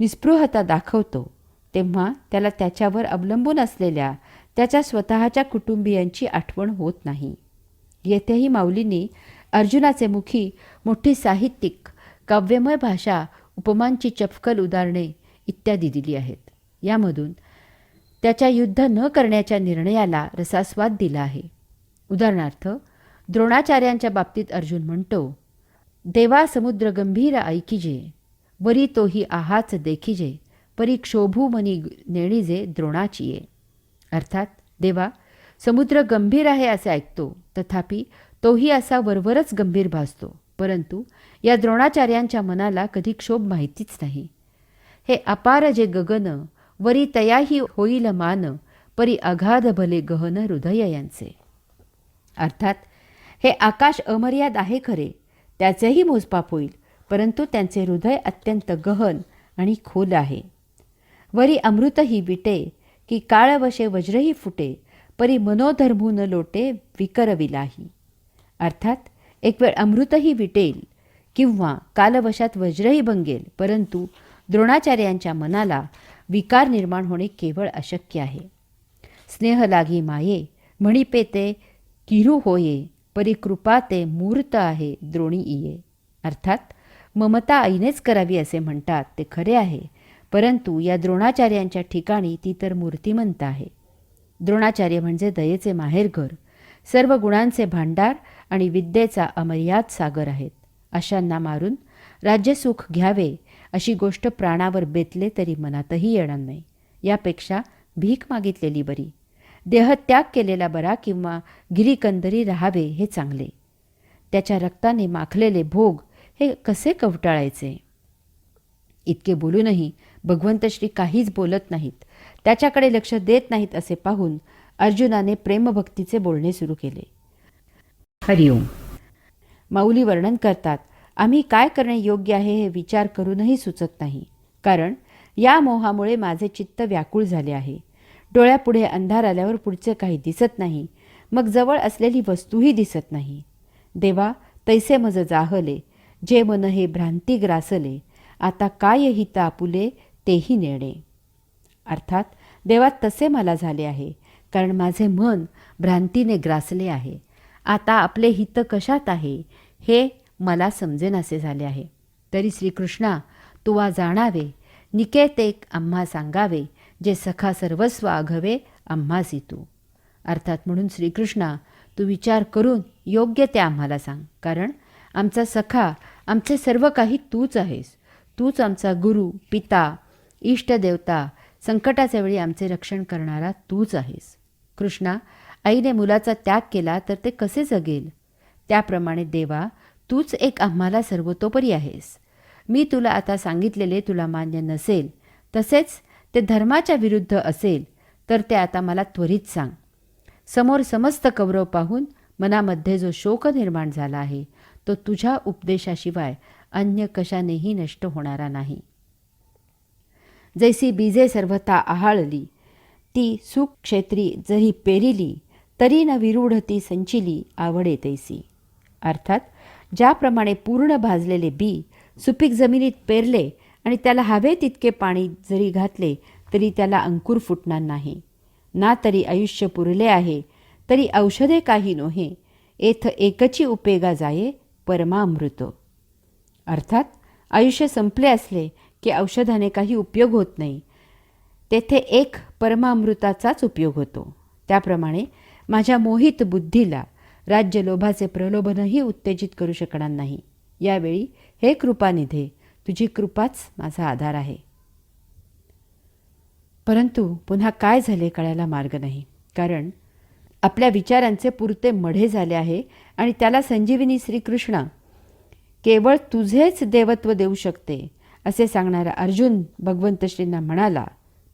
Speaker 1: निस्पृहता दाखवतो तेव्हा त्याला त्याच्यावर अवलंबून असलेल्या त्याच्या स्वतःच्या कुटुंबियांची आठवण होत नाही. येथेही माऊलींनी अर्जुनाचे मुखी मोठी साहित्यिक, काव्यमय भाषा, उपमांची चपखल उदाहरणे इत्यादी दिली आहेत. यामधून त्याच्या युद्ध न करण्याच्या निर्णयाला रसास्वाद दिला आहे. उदाहरणार्थ, द्रोणाचार्यांच्या बाबतीत अर्जुन म्हणतो, देवा समुद्र गंभीर ऐकिजे, वरी तोही आहाच देखिजे, परी क्षोभू मनी नेणीजे द्रोणाचिये. अर्थात, देवा, समुद्र गंभीर आहे असे ऐकतो, तथापि तोही असा वरवरच गंभीर भासतो, परंतु या द्रोणाचार्यांच्या मनाला कधी क्षोभ माहितीच नाही. हे अपार जे गगन, वरी तयाही होईल मान, परी अगाध भले गहन हृदय यांचे. अर्थात, हे आकाश अमर्याद आहे खरे, त्याचेही मोजपाप होईल, परंतु त्यांचे हृदय अत्यंत गहन आणि खोल आहे. वरी अमृतही विटे, की काळवशे वज्रही फुटे, परी मनोधर्मू न लोटे विकरविलाही. अर्थात, एक वेळ अमृतही विटेल किंवा कालवशात वज्रही भंगेल, परंतु द्रोणाचार्यांच्या मनाला विकार निर्माण होणे केवळ अशक्य आहे. स्नेह लागी माये, म्हणिपे ते किरू होये, परी कृपा ते मूर्त आहे द्रोणी इये. अर्थात, ममता आईनेच करावी असे म्हणतात ते खरे आहे, परंतु या द्रोणाचार्यांच्या ठिकाणी ती तर मूर्तिमंत आहे. द्रोणाचार्य म्हणजे दयेचे माहेरघर, सर्व गुणांचे भांडार आणि विद्येचा अमर्याद सागर आहेत. अशांना मारून राज्यसुख घ्यावे अशी गोष्ट प्राणावर बेतले तरी मनातही येणार नाही. यापेक्षा भीक मागितलेली बरी, देहत्याग केलेला बरा किंवा गिरीकंदरी राहावे हे चांगले. त्याच्या रक्ताने माखलेले भोग हे कसे कवटाळायचे. इतके बोलूनही भगवंत श्री काहीच बोलत नाहीत, त्याच्याकडे लक्ष देत नाहीत असे पाहून अर्जुनाने प्रेमभक्तीचे बोलणे सुरू केले. हरिओम. माऊली वर्णन करतात, आम्ही काय करणे योग्य आहे हे विचार करूनही सुचत नाही, कारण या मोहामुळे माझे चित्त व्याकुळ झाले आहे. डोळ्यापुढे अंधार आल्यावर पुढचे काही दिसत नाही, मग जवळ असलेली वस्तूही दिसत नाही. देवा, तैसे मज जाहले, जे मन हे भ्रांती ग्रासले, आता काय हिता आपुले तेही नेणे. अर्थात, देवा, तसे मला झाले आहे, कारण माझे मन भ्रांतीने ग्रासले आहे. आता आपले हित कशात आहे हे मला समजेनासे झाले आहे. तरी श्रीकृष्णा, तुवा जाणावे, निकेतेक आम्हा सांगावे, जे सखा सर्वस्व आघवे आम्हासी तू. अर्थात, म्हणून श्रीकृष्णा, तू विचार करून योग्य ते आम्हाला सांग, कारण आमचा सखा, आमचे सर्व काही तूच आहेस. तूच आमचा गुरु, पिता, इष्टदेवता, संकटाच्या वेळी आमचे रक्षण करणारा तूच आहेस. कृष्णा, आईने मुलाचा त्याग केला तर ते कसे जगेल? त्याप्रमाणे देवा, तूच एक आम्हाला सर्वतोपरी आहेस. मी तुला आता सांगितलेले तुला मान्य नसेल, तसेच ते धर्माच्या विरुद्ध असेल तर ते आता मला त्वरित सांग. समोर समस्त कौरव पाहून मनामध्ये जो शोक निर्माण झाला आहे तो तुझ्या उपदेशाशिवाय अन्य कशानेही नष्ट होणारा नाही. जैसी बीजे सर्वथा आहाळली, ती सुख क्षेत्री जरी पेरिली, तरी न विरूढ ती संचिली आवडे तैसी. अर्थात ज्याप्रमाणे पूर्ण भाजलेले बी सुपीक जमिनीत पेरले आणि त्याला हवे तितके पाणी जरी घातले तरी त्याला अंकुर फुटणार नाही. ना तरी आयुष्य पुरले आहे, तरी औषधे काही नोहे, एथ एकची उपेगा जाये परमामृत. अर्थात आयुष्य संपले असले की औषधाने काही उपयोग होत नाही, तेथे एक परमामृताचाच उपयोग होतो. त्याप्रमाणे माझ्या मोहित बुद्धीला राज्य लोभाचे प्रलोभनही उत्तेजित करू शकणार नाही. यावेळी हे कृपानिधे, तुझी कृपाच माझा आधार आहे. परंतु पुन्हा काय झाले कळायला मार्ग नाही, कारण आपल्या विचारांचे पुरते मढे झाले आहे आणि त्याला संजीवनी श्रीकृष्ण केवळ तुझेच देवत्व देऊ शकते असे सांगणारा अर्जुन भगवंत श्रींना म्हणाला,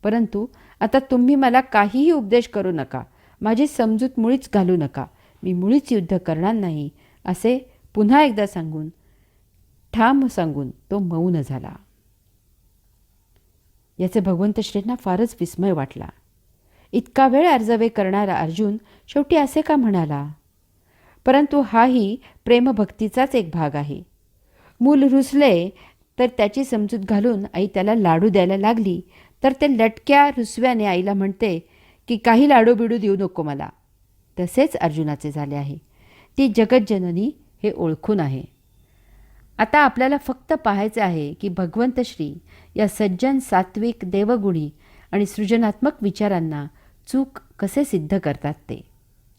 Speaker 1: परंतु आता तुम्ही मला काहीही उपदेश करू नका, माझी समजूत मुळीच घालू नका, मी मुळीच युद्ध करणार नाही असे पुन्हा एकदा सांगून ठाम सांगून तो मौन झाला. याचे भगवंत श्रींना फारच विस्मय वाटला. इतका वेळ अर्जवे करणारा अर्जुन शेवटी असे का म्हणाला? परंतु हाही प्रेमभक्तीचाच एक भाग आहे. मूल रुसले तर त्याची समजूत घालून आई त्याला लाडू द्यायला लागली तर ते लटक्या रुसव्याने आईला म्हणते की काही लाडू बिडू देऊ नको मला. तसेच अर्जुनाचे झाले आहे. ती जगज्जननी हे ओळखून आहे. आता आपल्याला फक्त पाहायचे आहे की भगवंत श्री या सज्जन, सात्विक, देवगुणी आणि सृजनात्मक विचारांना चूक कसे सिद्ध करतात ते.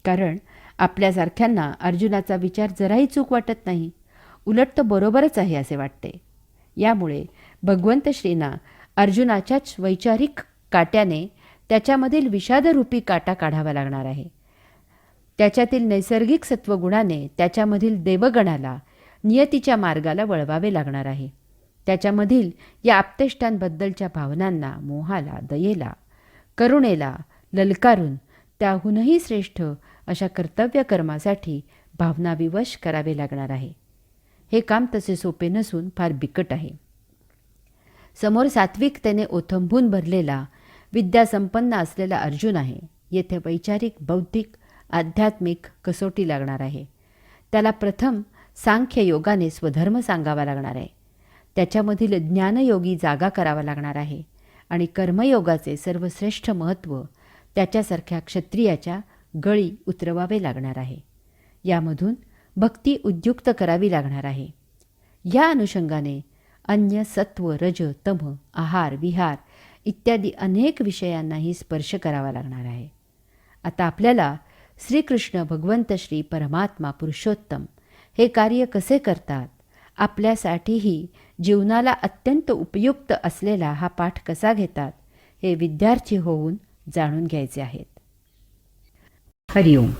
Speaker 1: कारण आपल्यासारख्यांना अर्जुनाचा विचार जराही चूक वाटत नाही, उलट तो बरोबरच आहे असे वाटते. यामुळे भगवंत श्रींना अर्जुनाच्याच वैचारिक काट्याने त्याच्यामधील विषादरूपी काटा काढावा लागणार आहे. त्याच्यातील नैसर्गिक सत्वगुणाने त्याच्यामधील देवगणाला नियतीच्या मार्गाला वळवावे लागणार आहे. त्याच्यामधील या आप्तेष्टांबद्दलच्या भावनांना, मोहाला, दयेला, करुणेला ललकारून त्याहूनही श्रेष्ठ अशा कर्तव्य कर्मासाठी भावनाविवश करावे लागणार आहे. हे काम तसे सोपे नसून फार बिकट आहे. समोर सात्विकतेने ओथंबून भरलेला, विद्यासंपन्न असलेला अर्जुन आहे. येथे वैचारिक, बौद्धिक, आध्यात्मिक कसोटी लागणार आहे. त्याला प्रथम सांख्य योगाने स्वधर्म सांगावा लागणार आहे. त्याच्यामधील ज्ञानयोगी जागा करावा लागणार आहे आणि कर्मयोगाचे सर्वश्रेष्ठ महत्त्व त्याच्यासारख्या क्षत्रियाच्या गळी उतरवावे लागणार आहे. यामधून भक्ती उद्युक्त करावी लागणार आहे. या अनुषंगाने अन्य सत्व, रज, तम, आहार, विहार इत्यादी अनेक विषयांनाही स्पर्श करावा लागणार आहे. आता आपल्याला श्रीकृष्ण भगवंत श्री परमात्मा पुरुषोत्तम हे कार्य कसे करतात, आपल्यासाठीही जीवनाला अत्यंत उपयुक्त असलेला हा पाठ कसा घेतात, हे विद्यार्थी होऊन जाणून घ्यायचे आहेत. हरिओम.